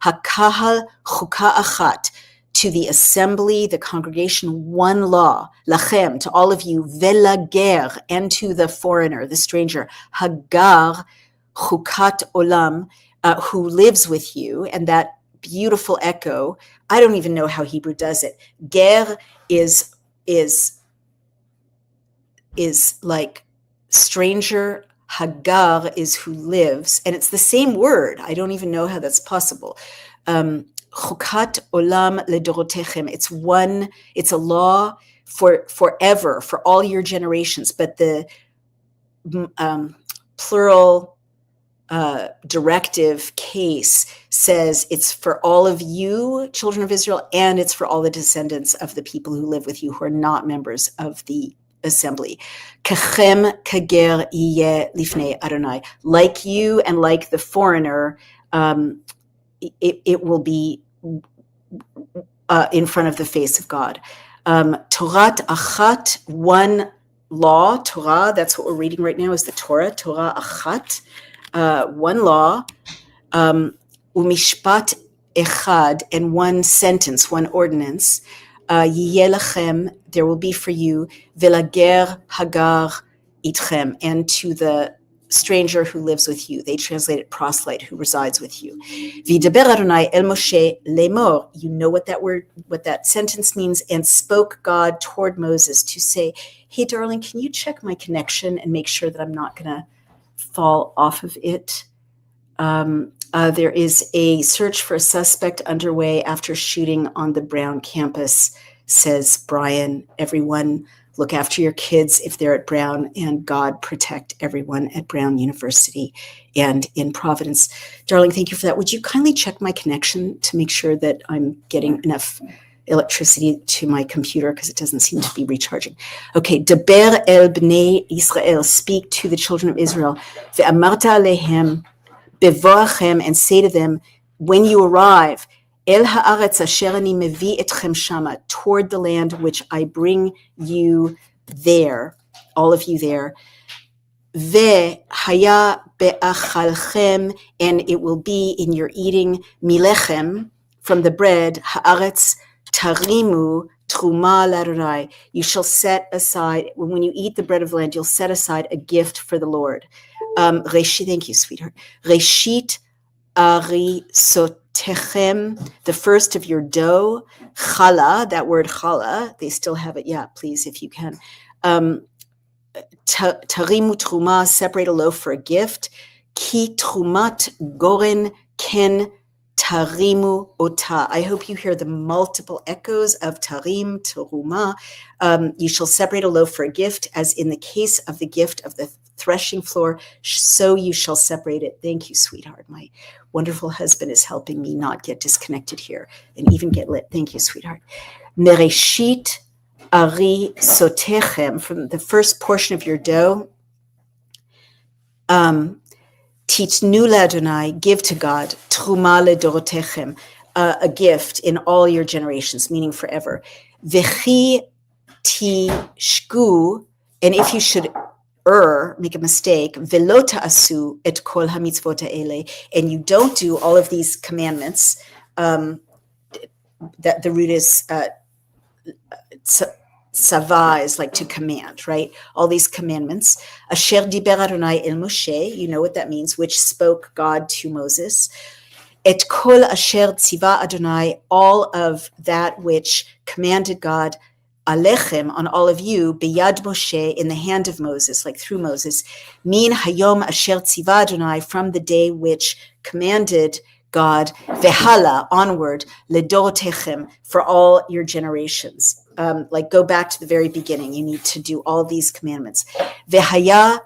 Hakahal chuka achat, to the assembly, the congregation, one law. Lachem, to all of you, velager, and to the foreigner, the stranger. Hagar chukat olam, who lives with you, and that beautiful echo. I don't even know how Hebrew does it. Ger is like stranger. Hagar is who lives, and it's the same word. I don't even know how that's possible. Chukat olam ledorotechem. It's a law for forever, for all your generations. But plural directive case says it's for all of you, children of Israel, and it's for all the descendants of the people who live with you who are not members of the assembly. Kachem kager yeh lifnei Adonai. Like you and like the foreigner, it will be in front of the face of God. Torat achat, one law, Torah, that's what we're reading right now is the Torah achat, one law, umishpat echad, and one sentence, one ordinance, yiyeh lachem, there will be for you, velager hagar itchem, and to the stranger who lives with you. They translate it proselyte, who resides with you. V'daber Adonai el Moshe lemor. You know what that sentence means. And spoke God toward Moses to say, hey, darling, can you check my connection and make sure that I'm not going to fall off of it? There is a search for a suspect underway after shooting on the Brown campus, says Brian. Everyone, look after your kids if they're at Brown, and God protect everyone at Brown University and in Providence. Darling, thank you for that. Would you kindly check my connection to make sure that I'm getting enough electricity to my computer because it doesn't seem to be recharging. Okay, Daber el bnei Israel, speak to the children of Israel. Ve'amarta alehem bevoachem, and say to them, when you arrive, El haaretz asher ani mevi etchem shama, toward the land which I bring you there, all of you there. Ve'haya be'achalchem, and it will be in your eating, milechem, from the bread, haaretz tarimu truma l'Adonai. You shall set aside, when you eat the bread of the land, you'll set aside a gift for the Lord. Reshit, thank you, sweetheart. Reshit arisotechem, the first of your dough. Challah, that word challah, they still have it. Yeah, please, if you can. Tarimu truma, separate a loaf for a gift. Ki trumat goren ken tarimu ota. I hope you hear the multiple echoes of tarim, teruma. You shall separate a loaf for a gift, as in the case of the gift of the threshing floor, so you shall separate it. Thank you, sweetheart. My wonderful husband is helping me not get disconnected here and even get lit. Thank you, sweetheart. Mereshit ari sotechem, from the first portion of your dough. Titnu l'Adonai, give to God, truma ledorotechem, a gift in all your generations, meaning forever. V'chi tishku, and if you should make a mistake, velo ta'asu et kol hamitzvot ha'ele, and you don't do all of these commandments, that the root is sava, is like to command, right? All these commandments. Asher diber Adonai el Moshe, you know what that means, which spoke God to Moses. Et kol asher tziva Adonai, all of that which commanded God, alechem, on all of you, beyad Moshe, in the hand of Moses, like through Moses, min hayom asher tziva Adonai, from the day which commanded God, vehala, onward, ledorotechem, for all your generations. Like go back to the very beginning. You need to do all these commandments. Vehaya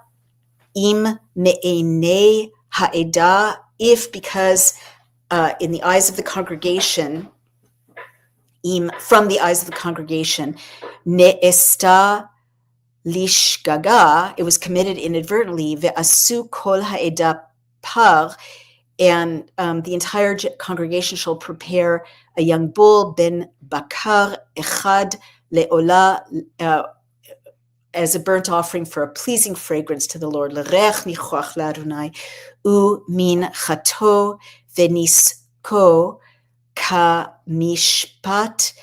im me'enei ha'edah, if, because in the eyes of the congregation, from the eyes of the congregation, ne'esta lishgaga, it was committed inadvertently, ve'asu kol ha'edah par, and the entire congregation shall prepare a young bull, ben bakar echad le'olah, as a burnt offering for a pleasing fragrance to the Lord. L'reach nichoach l'Adonai, u min chato v'nisko ka mishpat,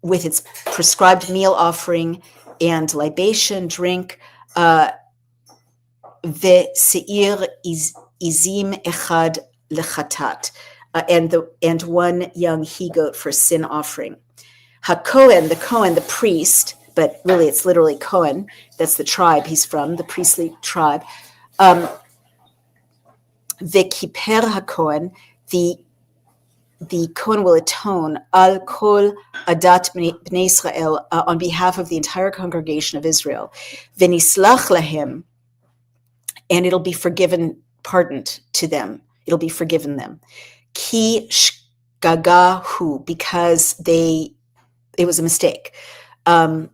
with its prescribed meal offering and libation, drink, ve'seir izim echad lechatat, and one young he-goat for sin offering. HaKohen, the priest, but really it's literally Cohen, that's the tribe he's from, the priestly tribe. Ve'kiper HaKohen, the the Kohen will atone al kol adat bnei Israel, on behalf of the entire congregation of Israel. V'nislach lahem, and it'll be pardoned to them. It'll be forgiven them. Ki shgagahu, because it was a mistake. Vehem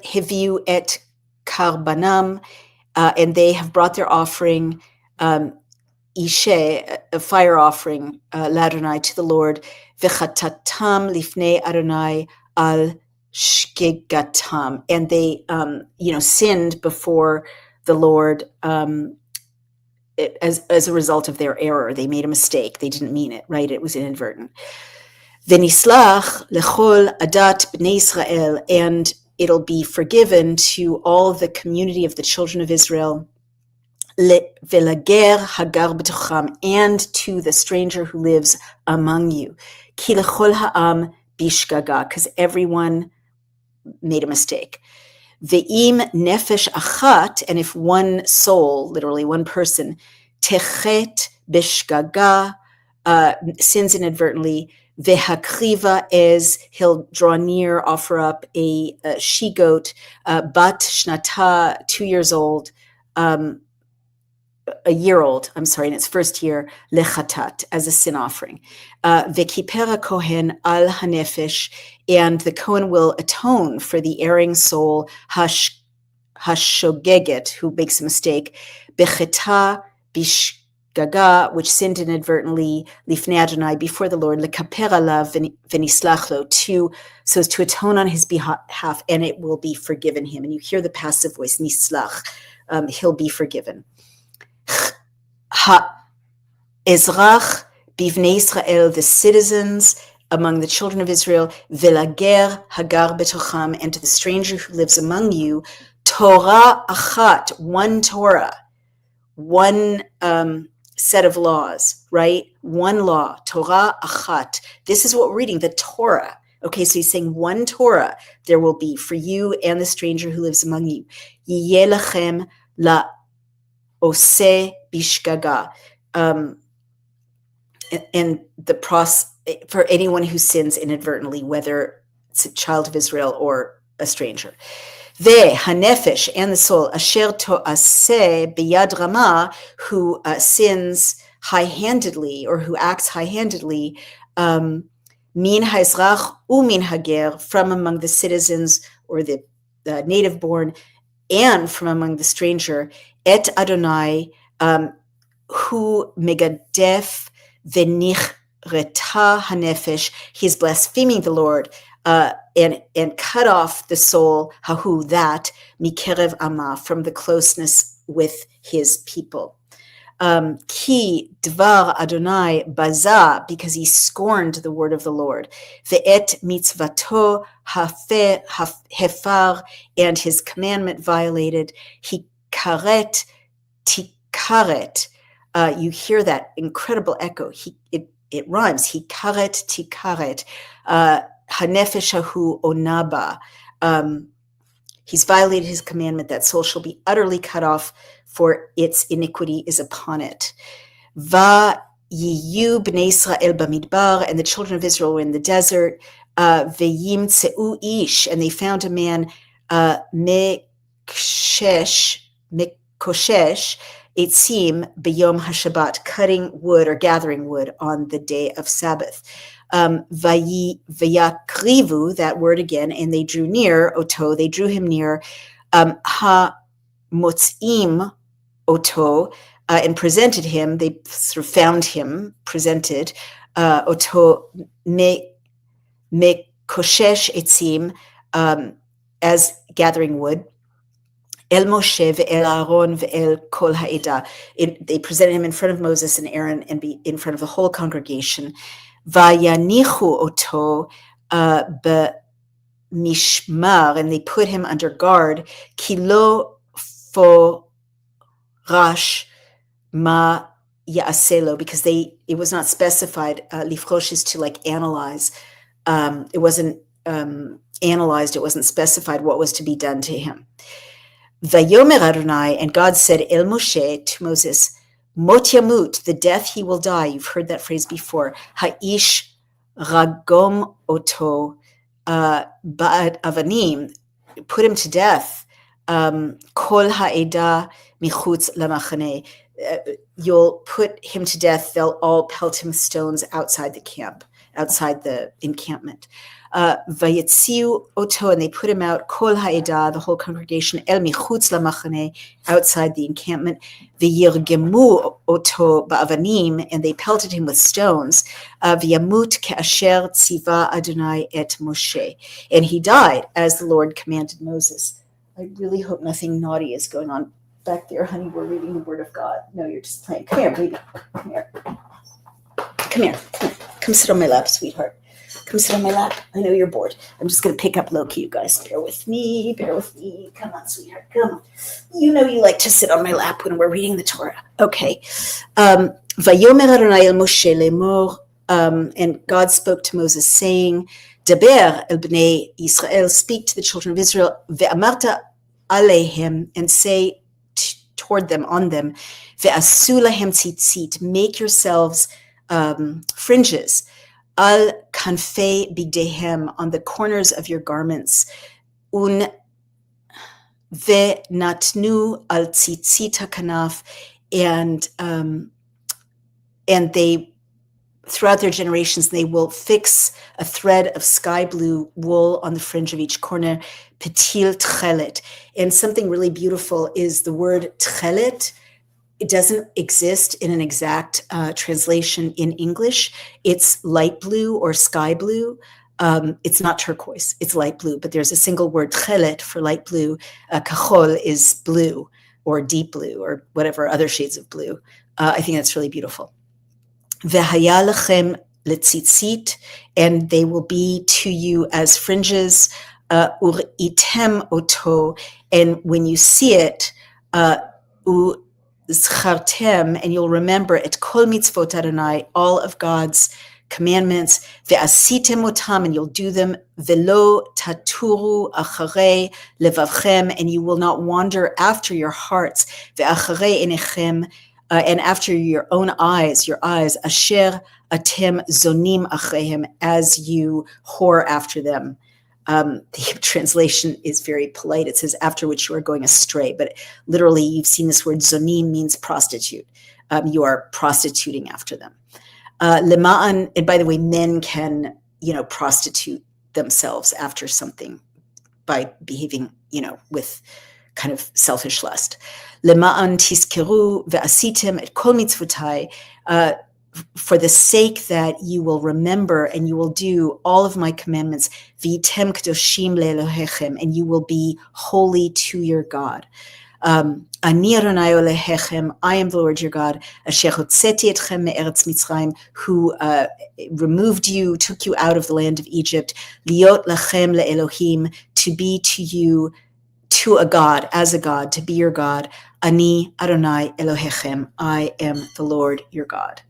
hiviu et karbanam, and they have brought their offering, ishe, a fire offering, l'Adonai, to the Lord. V'chatatam lifnei Adonai al shgigatam, and they, sinned before the Lord as a result of their error. They made a mistake. They didn't mean it, right? It was inadvertent. V'nislach lechol adat bnei Israel, and it'll be forgiven to all the community of the children of Israel, v'lager hagar b'tocham, and to the stranger who lives among you. Ki lechol ha'am bishgaga, because everyone made a mistake. Ve'im nefesh achat, and if one soul, literally one person, techet bishgaga, sins inadvertently, vehakriva is, he'll draw near, offer up a she-goat, bat shnata, 2 years old, a year old, in its first year, lechatat, as a sin offering. Vekipera kohen al hanefesh, and the Kohen will atone for the erring soul, hashogeget, who makes a mistake, becheta bishgaga, which sinned inadvertently, lifnei Adonai, before the Lord, lekapera lav v'nislachlo, so as to atone on his behalf, and it will be forgiven him. And you hear the passive voice, nislach, he'll be forgiven. Ha-ezrach bivnei Israel, the citizens among the children of Israel, velager hagar betocham, and to the stranger who lives among you, Torah achat, one Torah, one set of laws, right? One law, Torah achat. This is what we're reading, the Torah. Okay, so he's saying one Torah there will be for you and the stranger who lives among you. Yiyeh lachem la Ose bishgaga, and the for anyone who sins inadvertently, whether it's a child of Israel or a stranger. Ve hanefesh, and the soul, asher to'aseh biyad rama, who sins high-handedly or who acts high-handedly, min haizrach umin hager, from among the citizens or the native born, and from among the stranger, et Adonai, hu megadef v'nichreta hanefesh, he's blaspheming the Lord, and cut off the soul, hahu, that, mikerev ama, from the closeness with his people. Ki dvar Adonai baza, because he scorned the word of the Lord. Ve'et mitzvato hefar, and his commandment violated. He karet tikaret. You hear that incredible echo. It rhymes. He karet tikaret. Hanefesh hahu onaba. He's violated his commandment. That soul shall be utterly cut off, for its iniquity is upon it. Va yiyu bnei Israel bamidbar, and the children of Israel were in the desert. Ve'yimtzeu ish, and they found a man, mekoshesh etzim b'yom hashabbat, cutting wood or gathering wood on the day of Sabbath. Vayakrivu, that word again, and they drew near, oto, they drew him near, ha-motzim oto, and presented him, they sort of found him, presented, oto mekoshesh etzim, as gathering wood, El Moshe ve'el Aaron ve'el kol ha'eda. They presented him in front of Moses and Aaron and be in front of the whole congregation. Vayanichu oto b'mishmar, and they put him under guard. Kilo forash ma ya'aselo, because it was not specified. Lifrosh is to analyze. It wasn't analyzed. It wasn't specified what was to be done to him. Vayomer Adonai, and God said El Moshe, to Moses, Mot yamut, the death he will die. You've heard that phrase before. Ha'ish ragom oto ba'ad avanim, put him to death. Kol ha'eda michutz lamachane. You'll put him to death. They'll all pelt him with stones outside the camp, outside the encampment. Vayetziu oto, and they put him out, kol ha'eda, the whole congregation, el michutz lamachane, outside the encampment. V'yirgemu oto ba'avanim, and they pelted him with stones. V'yamut ke'asher tziva Adonai et Moshe, and he died as the Lord commanded Moses. I really hope nothing naughty is going on back there, honey. We're reading the Word of God. No, you're just playing. Come here, baby. Come here. Come here. Come sit on my lap, sweetheart. Come sit on my lap. I know you're bored. I'm just going to pick up low-key, you guys. Bear with me. Bear with me. Come on, sweetheart. Come on. You know you like to sit on my lap when we're reading the Torah. Okay. Vayomer Adonai el Moshe lemor, and God spoke to Moses, saying, Daber el bnei Yisrael, speak to the children of Israel, ve'amarta alehem, and say toward them, on them, ve'asu lahem tzitzit, make yourselves fringes, al kanfei bigdehem, on the corners of your garments, un ve'natnu al tzitzit hakanaf, and they, throughout their generations, they will fix a thread of sky blue wool on the fringe of each corner, petil tchelet. And something really beautiful is the word tchelet. It doesn't exist in an exact translation in English. It's light blue or sky blue. It's not turquoise, it's light blue, but there's a single word, tchelet, for light blue. Kachol is blue or deep blue or whatever other shades of blue. I think that's really beautiful. V'haya lechem letzitzit, and they will be to you as fringes. Uritem oto, and when you see it, uzchartem, and you'll remember it, kol mitzvot Adonai, all of God's commandments. Ve'asitem otam, and you'll do them. Velo taturu acharei levavchem, and you will not wander after your hearts. Ve'acharei enechem, and after your own eyes, your eyes, asher atem zonim achrehem, as you whore after them. The translation is very polite. It says, after which you are going astray. But literally, you've seen this word zonim means prostitute. You are prostituting after them. Lema'an, and by the way, men can, prostitute themselves after something by behaving, with kind of selfish lust. Lema'an tiskeru ve'asitem et kol mitzvotai, for the sake that you will remember and you will do all of my commandments, v'item kedoshim le'elohechem, and you will be holy to your God. Ani Adonai Elohechem, I am the Lord your God, asher hotzeti etchem me'eretz Mitzrayim, who removed you, took you out of the land of Egypt, liot lachem le'elohim, to be to you, to a God, as a God, to be your God. Ani Adonai Elohechem, I am the Lord your God.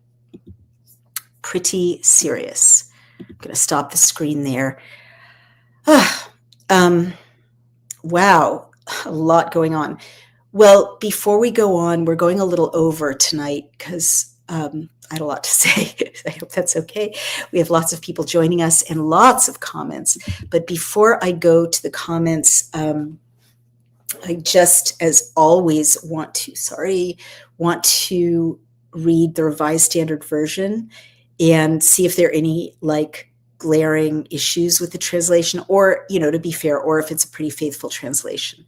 Pretty serious. I'm going to stop the screen there. Wow, a lot going on. Well, before we go on, we're going a little over tonight because I had a lot to say. I hope that's okay. We have lots of people joining us and lots of comments. But before I go to the comments, I just, as always, want to read the Revised Standard Version and see if there are any glaring issues with the translation, or, to be fair, or if it's a pretty faithful translation.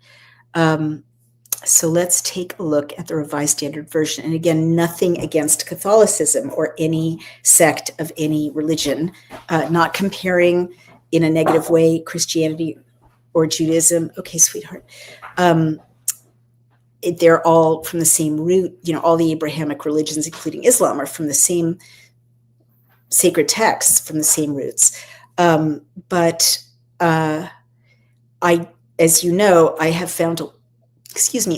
So let's take a look at the Revised Standard Version. And again, nothing against Catholicism or any sect of any religion, not comparing in a negative way Christianity or Judaism. Okay, sweetheart. They're all from the same root. All the Abrahamic religions, including Islam, are from the same sacred texts, from the same roots. But as you know, I have found a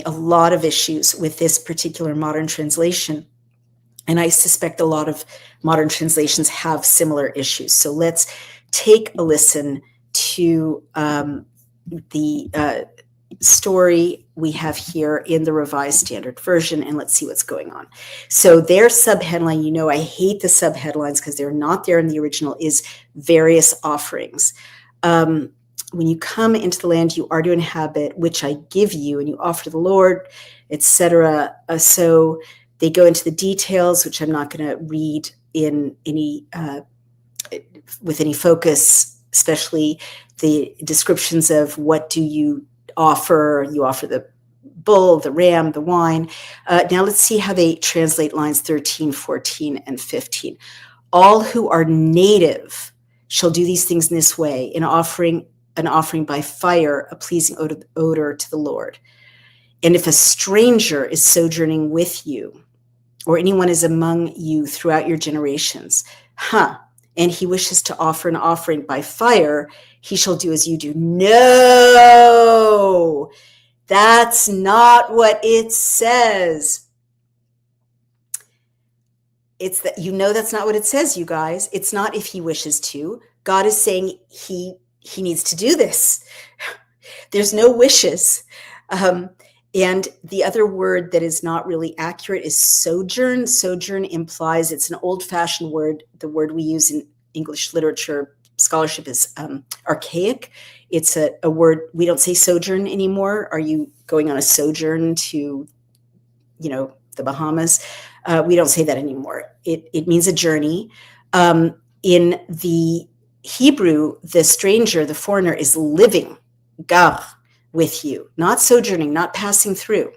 lot of issues with this particular modern translation. And I suspect a lot of modern translations have similar issues. So let's take a listen to the story we have here in the Revised Standard Version, and let's see what's going on. So their subheadline, I hate the subheadlines because they're not there in the original, is various offerings. When you come into the land you are to inhabit, which I give you, and you offer to the Lord, etc. So they go into the details, which I'm not going to read in any with any focus, especially the descriptions of what do you offer. You offer the bull, the ram, the wine. Now let's see how they translate lines 13, 14, and 15. All who are native shall do these things in this way, in offering an offering by fire, a pleasing odor to the Lord. And if a stranger is sojourning with you, or anyone is among you throughout your generations, and he wishes to offer an offering by fire, he shall do as you do. No, that's not what it says. It's that, that's not what it says, you guys. It's not if he wishes to. God is saying he needs to do this. There's no wishes. And the other word that is not really accurate is sojourn. Sojourn implies, it's an old-fashioned word. The word we use in English literature scholarship is archaic. It's a word, we don't say sojourn anymore. Are you going on a sojourn to, the Bahamas? We don't say that anymore. It means a journey. In the Hebrew, the stranger, the foreigner, is living, gar, with you, not sojourning, not passing through.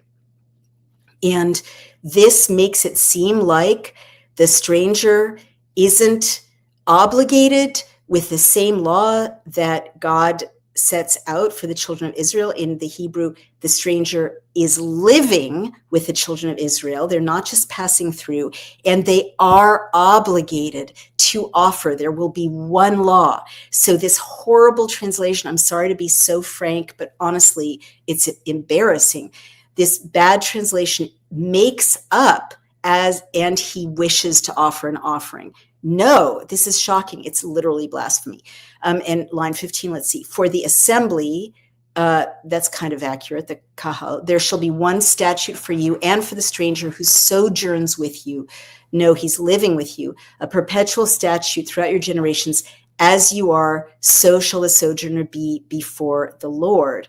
And this makes it seem like the stranger isn't obligated with the same law that God sets out for the children of Israel. In the Hebrew, the stranger is living with the children of Israel. They're not just passing through, and they are obligated to offer. There will be one law. So this horrible translation, I'm sorry to be so frank, but honestly, it's embarrassing. This bad translation makes up and he wishes to offer an offering. No, this is shocking. It's literally blasphemy. And line 15, let's see. For the assembly, that's kind of accurate, the kahal, there shall be one statute for you and for the stranger who sojourns with you. No, he's living with you. A perpetual statute throughout your generations. As you are, so shall a sojourner be before the Lord.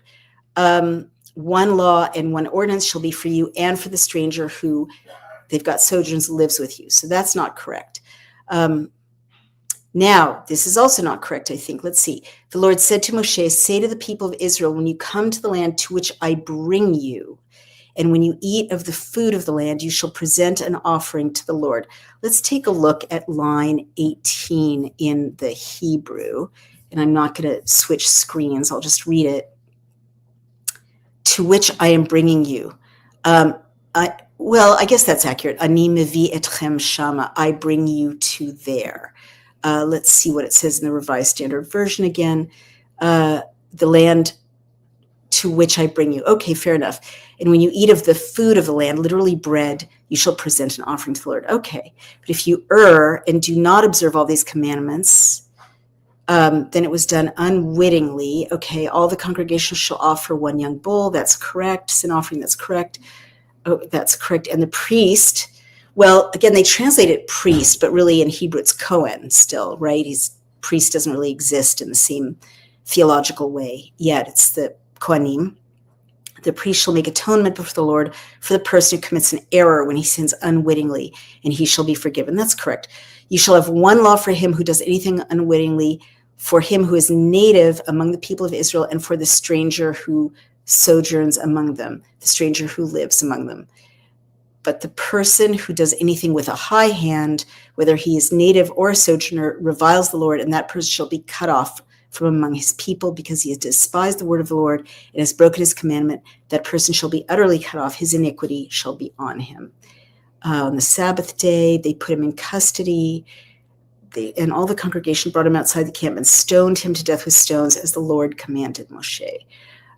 One law and one ordinance shall be for you and for the stranger who, they've got sojourns, lives with you. So that's not correct. Now, this is also not correct, I think. Let's see. The Lord said to Moshe, say to the people of Israel, when you come to the land to which I bring you, and when you eat of the food of the land, you shall present an offering to the Lord. Let's take a look at line 18 in the Hebrew. And I'm not going to switch screens. I'll just read it. To which I am bringing you. I guess that's accurate. Ani mevi etchem shama. I bring you to there. Let's see what it says in the Revised Standard Version again. The land to which I bring you. Okay, fair enough. And when you eat of the food of the land, literally bread, you shall present an offering to the Lord. Okay, but if you err and do not observe all these commandments, then it was done unwittingly. Okay, all the congregation shall offer one young bull. That's correct. Sin offering, that's correct. Oh, that's correct. And the priest, well, again, they translate it priest, but really in Hebrew it's Cohen still, right? Priest doesn't really exist in the same theological way yet. It's the Kohanim. The priest shall make atonement before the Lord for the person who commits an error when he sins unwittingly, and he shall be forgiven. That's correct. You shall have one law for him who does anything unwittingly, for him who is native among the people of Israel, and for the stranger who sojourns among them, the stranger who lives among them. But the person who does anything with a high hand, whether he is native or a sojourner, reviles the Lord, and that person shall be cut off from among his people because he has despised the word of the Lord and has broken his commandment. That person shall be utterly cut off. His iniquity shall be on him. On the Sabbath day, they put him in custody. And all the congregation brought him outside the camp and stoned him to death with stones as the Lord commanded Moshe.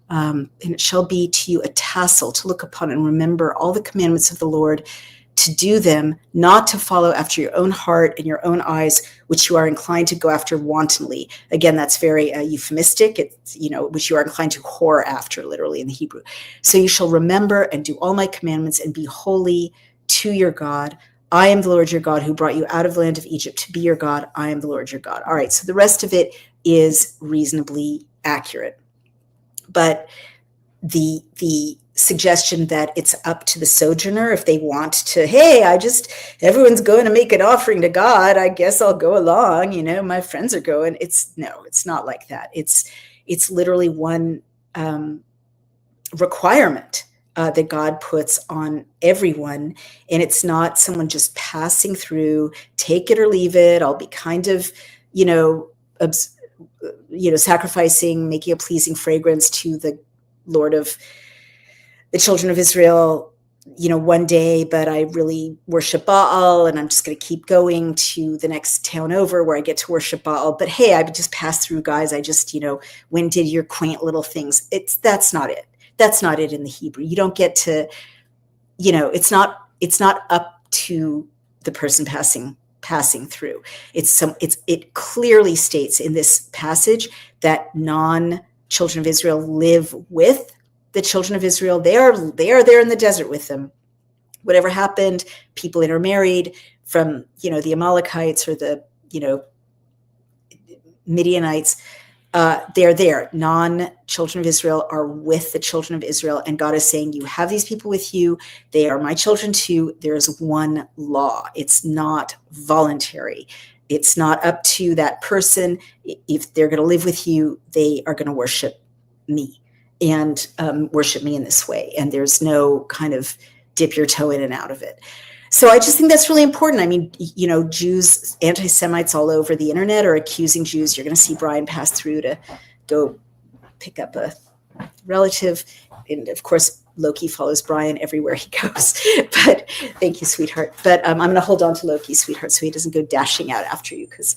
And it shall be to you a tassel to look upon and remember all the commandments of the Lord, to do them, not to follow after your own heart and your own eyes, which you are inclined to go after wantonly. Again, that's very euphemistic. It's, which you are inclined to whore after, literally in the Hebrew. So you shall remember and do all my commandments and be holy to your God. I am the Lord your God who brought you out of the land of Egypt to be your God. I am the Lord your God. All right, so the rest of it is reasonably accurate. But the suggestion that it's up to the sojourner if they want to, hey, everyone's going to make an offering to God, I guess I'll go along, my friends are going. It's not like that. It's literally one requirement that God puts on everyone, and it's not someone just passing through, take it or leave it. I'll be kind of, sacrificing, making a pleasing fragrance to the Lord of the children of Israel, one day, but I really worship Baal, and I'm just going to keep going to the next town over where I get to worship Baal. But hey, I just passed through, guys. I just, when did your quaint little things? That's not it. That's not it in the Hebrew. You don't get to, it's not up to the person passing through. It clearly states in this passage that non-children of Israel live with the children of Israel. They are there in the desert with them. Whatever happened, people intermarried from, the Amalekites or the, Midianites, they're there. Non-children of Israel are with the children of Israel. And God is saying, you have these people with you. They are my children too. There's one law. It's not voluntary. It's not up to that person. If they're going to live with you, they are going to worship me and worship me in this way. And there's no kind of dip your toe in and out of it. So I just think that's really important. I mean, Jews, anti-Semites all over the internet are accusing Jews. You're going to see Brian pass through to go pick up a relative. And of course, Loki follows Brian everywhere he goes. But thank you, sweetheart. But I'm going to hold on to Loki, sweetheart, so he doesn't go dashing out after you, because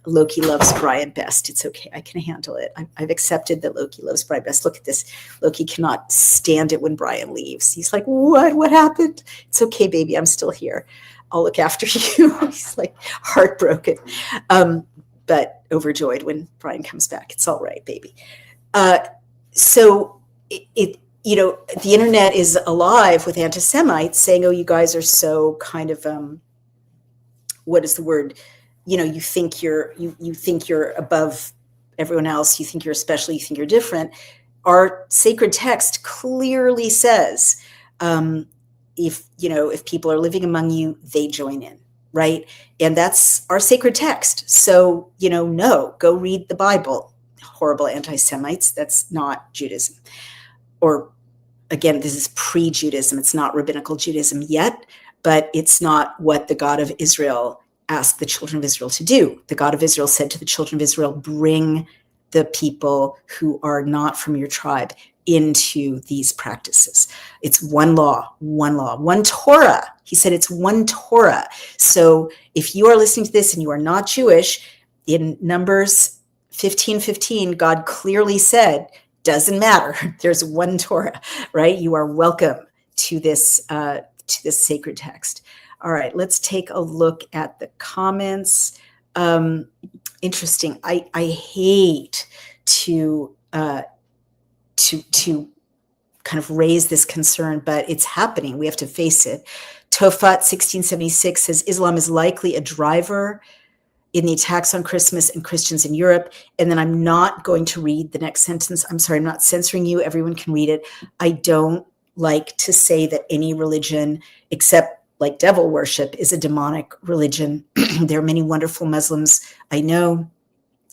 Loki loves Brian best. It's okay. I can handle it. I've accepted that Loki loves Brian best. Look at this. Loki cannot stand it when Brian leaves. He's like, what? What happened? It's okay, baby. I'm still here. I'll look after you. He's like heartbroken, but overjoyed when Brian comes back. It's all right, baby. So the internet is alive with anti-Semites saying, oh, you guys are so kind of, what is the word? You think you're above everyone else. You think you're special. You think you're different. Our sacred text clearly says, if people are living among you, they join in, right? And that's our sacred text. So, no, go read the Bible. Horrible anti-Semites. That's not Judaism. Or again, this is pre-Judaism. It's not rabbinical Judaism yet, but it's not what the God of Israel asked the children of Israel to do. The God of Israel said to the children of Israel, bring the people who are not from your tribe into these practices. It's one law, one Torah. He said it's one Torah. So if you are listening to this and you are not Jewish, in Numbers 15:15, God clearly said, doesn't matter. There's one Torah, right? You are welcome to this sacred text. All right, let's take a look at the comments. Interesting. I hate to kind of raise this concern, but it's happening. We have to face it. Tofat 1676 says Islam is likely a driver in the attacks on Christmas and Christians in Europe. And then I'm not going to read the next sentence. I'm sorry, I'm not censoring you. Everyone can read it. I don't like to say that any religion except like devil worship is a demonic religion. There are many wonderful Muslims I know,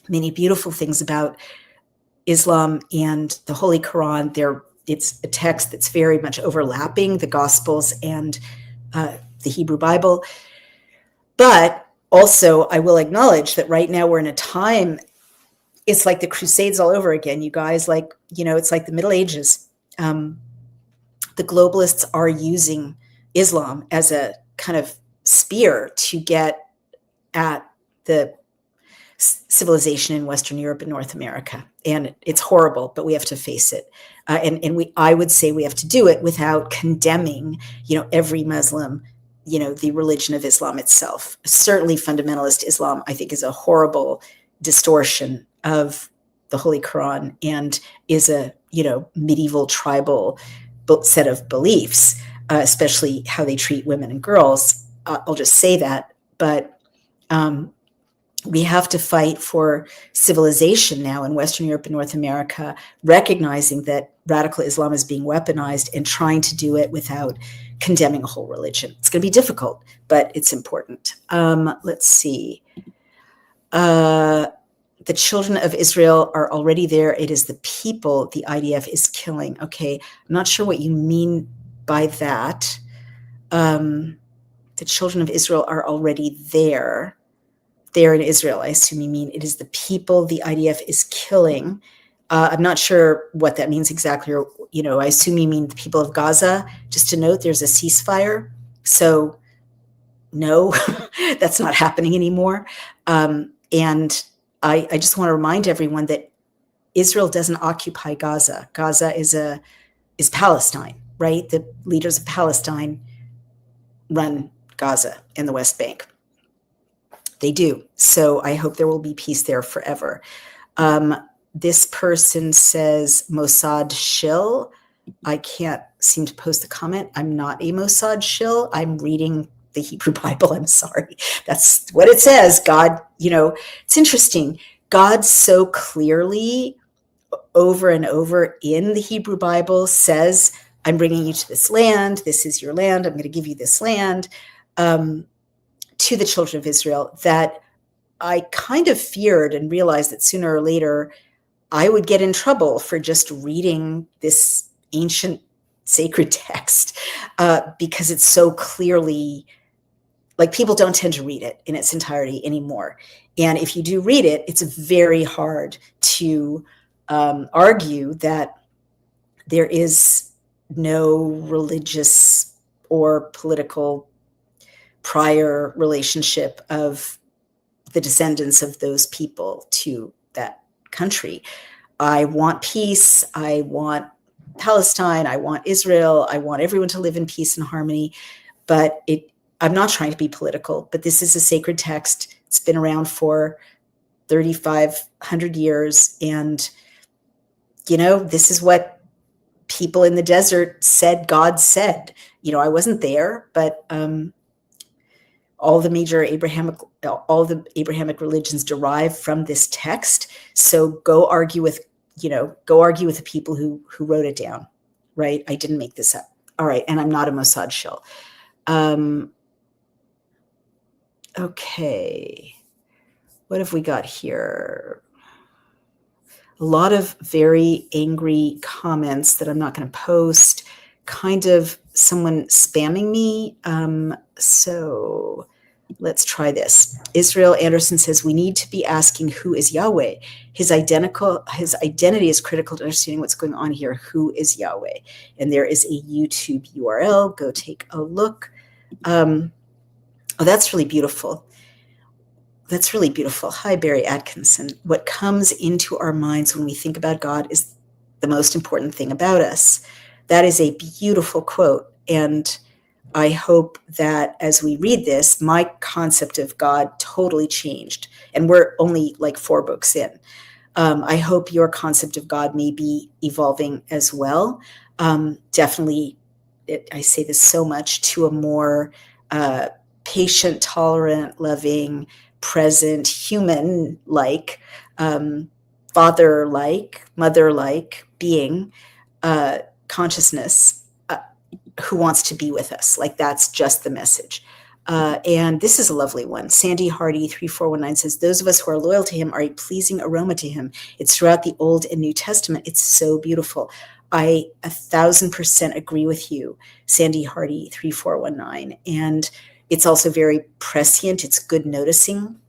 many beautiful things about Islam and the Holy Quran. It's a text that's very much overlapping the Gospels and the Hebrew Bible. But also, I will acknowledge that right now we're in a time, it's like the Crusades all over again, you guys. It's like the Middle Ages. The globalists are using Islam as a kind of spear to get at the civilization in Western Europe and North America. And it's horrible, but we have to face it. I would say we have to do it without condemning, every Muslim the religion of Islam itself. Certainly fundamentalist Islam, I think, is a horrible distortion of the Holy Quran and is a, medieval tribal set of beliefs, especially how they treat women and girls. I'll just say that. But we have to fight for civilization now in Western Europe and North America, recognizing that radical Islam is being weaponized and trying to do it without condemning a whole religion. It's going to be difficult, but it's important. Let's see. The children of Israel are already there. It is the people the IDF is killing. Okay, I'm not sure what you mean by that. The children of Israel are already there. There in Israel, I assume you mean it is the people the IDF is killing. I'm not sure what that means exactly, or, I assume you mean the people of Gaza. Just to note, there's a ceasefire. So no, that's not happening anymore. And I just want to remind everyone that Israel doesn't occupy Gaza. Gaza is Palestine, right? The leaders of Palestine run Gaza and the West Bank. They do. So I hope there will be peace there forever. This person says Mossad shill. I can't seem to post the comment. I'm not a Mossad shill. I'm reading the Hebrew Bible. I'm sorry. That's what it says. God, it's interesting. God so clearly over and over in the Hebrew Bible says, I'm bringing you to this land. This is your land. I'm going to give you this land. To the children of Israel, that I kind of feared and realized that sooner or later I would get in trouble for just reading this ancient sacred text, because it's so clearly, like, people don't tend to read it in its entirety anymore. And if you do read it, it's very hard to argue that there is no religious or political prior relationship of the descendants of those people to that country. I want peace. I want Palestine. I want Israel. I want everyone to live in peace and harmony. But I'm not trying to be political, but this is a sacred text. It's been around for 3,500 years. And, this is what people in the desert said God said. I wasn't there, but all the Abrahamic religions derive from this text. So go argue with the people who wrote it down, right? I didn't make this up. All right. And I'm not a Mossad shill. Okay. What have we got here? A lot of very angry comments that I'm not going to post. Kind of someone spamming me. So let's try this. Israel Anderson says, we need to be asking who is Yahweh. His identity is critical to understanding what's going on here. Who is Yahweh? And there is a YouTube URL. Go take a look. Oh, that's really beautiful. That's really beautiful. Hi, Barry Atkinson. What comes into our minds when we think about God is the most important thing about us. That is a beautiful quote. And I hope that as we read this, my concept of God totally changed. And we're only like 4 books in. I hope your concept of God may be evolving as well. Definitely, I say this so much, to a more patient, tolerant, loving, present, human-like, father-like, mother-like being, consciousness, who wants to be with us. Like, that's just the message. And this is a lovely one. Sandy Hardy 3419 says, those of us who are loyal to him are a pleasing aroma to him. It's throughout the Old and New Testament. It's so beautiful. I 1,000% agree with you, Sandy Hardy 3419. And it's also very prescient. It's good noticing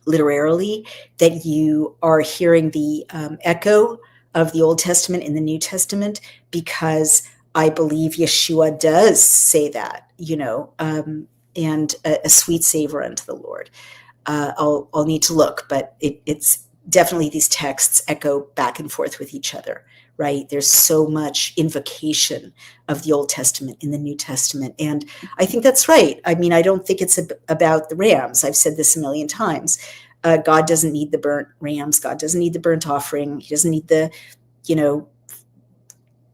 literarily that you are hearing the echo of the Old Testament in the New Testament, because I believe Yeshua does say that, and a sweet savor unto the Lord. I'll need to look, but it's definitely, these texts echo back and forth with each other, right? There's so much invocation of the Old Testament in the New Testament. And I think that's right. I mean, I don't think it's about the rams. I've said this a million times. God doesn't need the burnt rams. God doesn't need the burnt offering. He doesn't need the,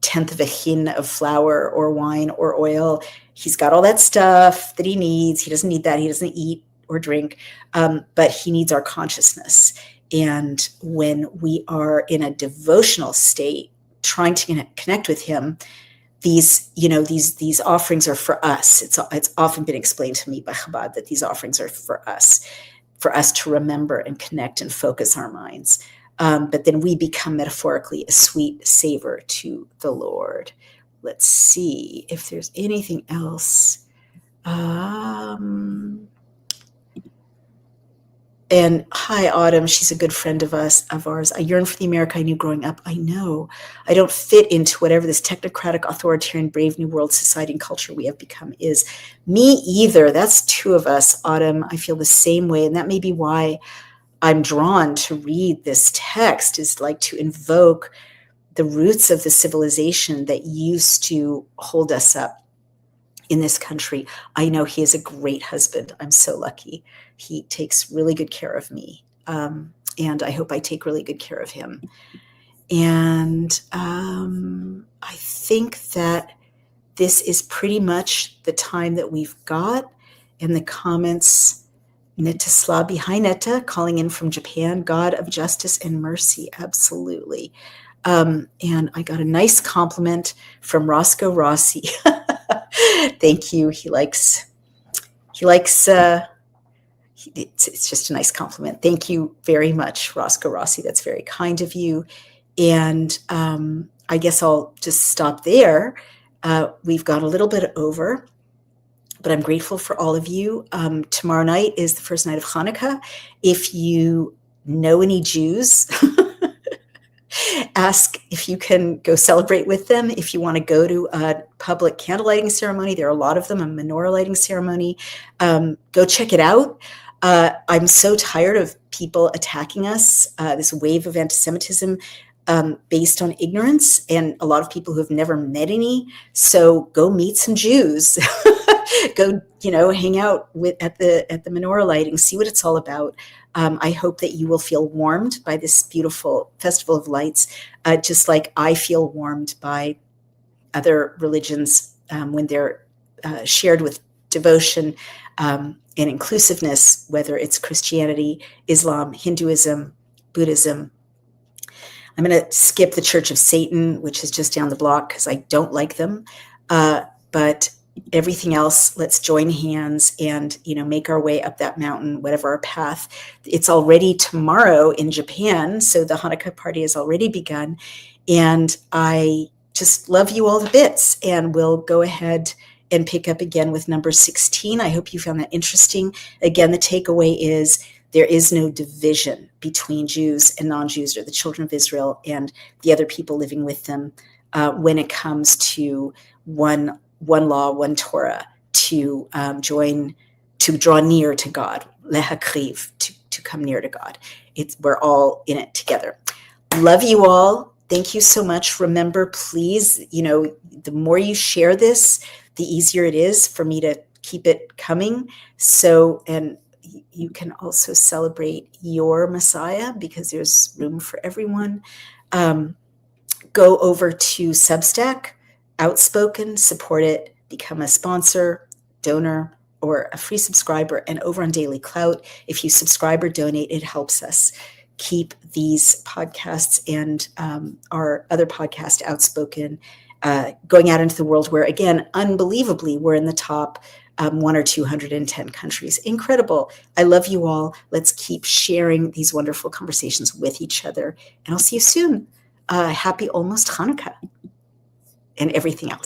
tenth of a hin of flour or wine or oil. He's got all that stuff that he needs. He doesn't need that. He doesn't eat or drink, but he needs our consciousness. And when we are in a devotional state, trying to connect with him, these offerings are for us. It's often been explained to me by Chabad that these offerings are for us to remember and connect and focus our minds. But then we become metaphorically a sweet savor to the Lord. Let's see if there's anything else. And hi, Autumn. She's a good friend of ours. I yearn for the America I knew growing up. I know. I don't fit into whatever this technocratic, authoritarian, brave new world society and culture we have become is. Me either. That's two of us, Autumn. I feel the same way. And that may be why I'm drawn to read this text, is like to invoke the roots of the civilization that used to hold us up in this country. I know he is a great husband. I'm so lucky. He takes really good care of me. And I hope I take really good care of him. And I think that this is pretty much the time that we've got. And the comments, Netta Slabi, hi Netta, calling in from Japan, God of justice and mercy, absolutely. And I got a nice compliment from Roscoe Rossi. Thank you. He likes, it's just a nice compliment. Thank you very much, Roscoe Rossi. That's very kind of you. And I guess I'll just stop there. We've got a little bit over, but I'm grateful for all of you. Tomorrow night is the first night of Hanukkah. If you know any Jews, ask if you can go celebrate with them. If you want to go to a public candle lighting ceremony, there are a lot of them, a menorah lighting ceremony. Go check it out. I'm so tired of people attacking us, this wave of anti-Semitism based on ignorance, and a lot of people who have never met any. So go meet some Jews. Go, hang out at the menorah lighting, see what it's all about. I hope that you will feel warmed by this beautiful festival of lights, just like I feel warmed by other religions when they're shared with devotion and inclusiveness, whether it's Christianity, Islam, Hinduism, Buddhism. I'm going to skip the Church of Satan, which is just down the block because I don't like them. But everything else, let's join hands and, make our way up that mountain, whatever our path. It's already tomorrow in Japan, so the Hanukkah party has already begun. And I just love you all to bits, and we'll go ahead and pick up again with number 16. I hope you found that interesting. Again, the takeaway is there is no division between Jews and non-Jews, or the children of Israel and the other people living with them, when it comes to one law, one Torah, to draw near to God, lehakriv, to come near to God. We're all in it together. Love you all. Thank you so much. Remember, please, the more you share this, the easier it is for me to keep it coming. So, and you can also celebrate your Messiah, because there's room for everyone. Go over to Substack, Outspoken, support it, become a sponsor, donor, or a free subscriber. And over on Daily Clout, if you subscribe or donate, it helps us keep these podcasts and our other podcast, Outspoken, going out into the world, where, again, unbelievably, we're in the top 1 or 210 countries. Incredible. I love you all. Let's keep sharing these wonderful conversations with each other. And I'll see you soon. Happy almost Hanukkah and everything else.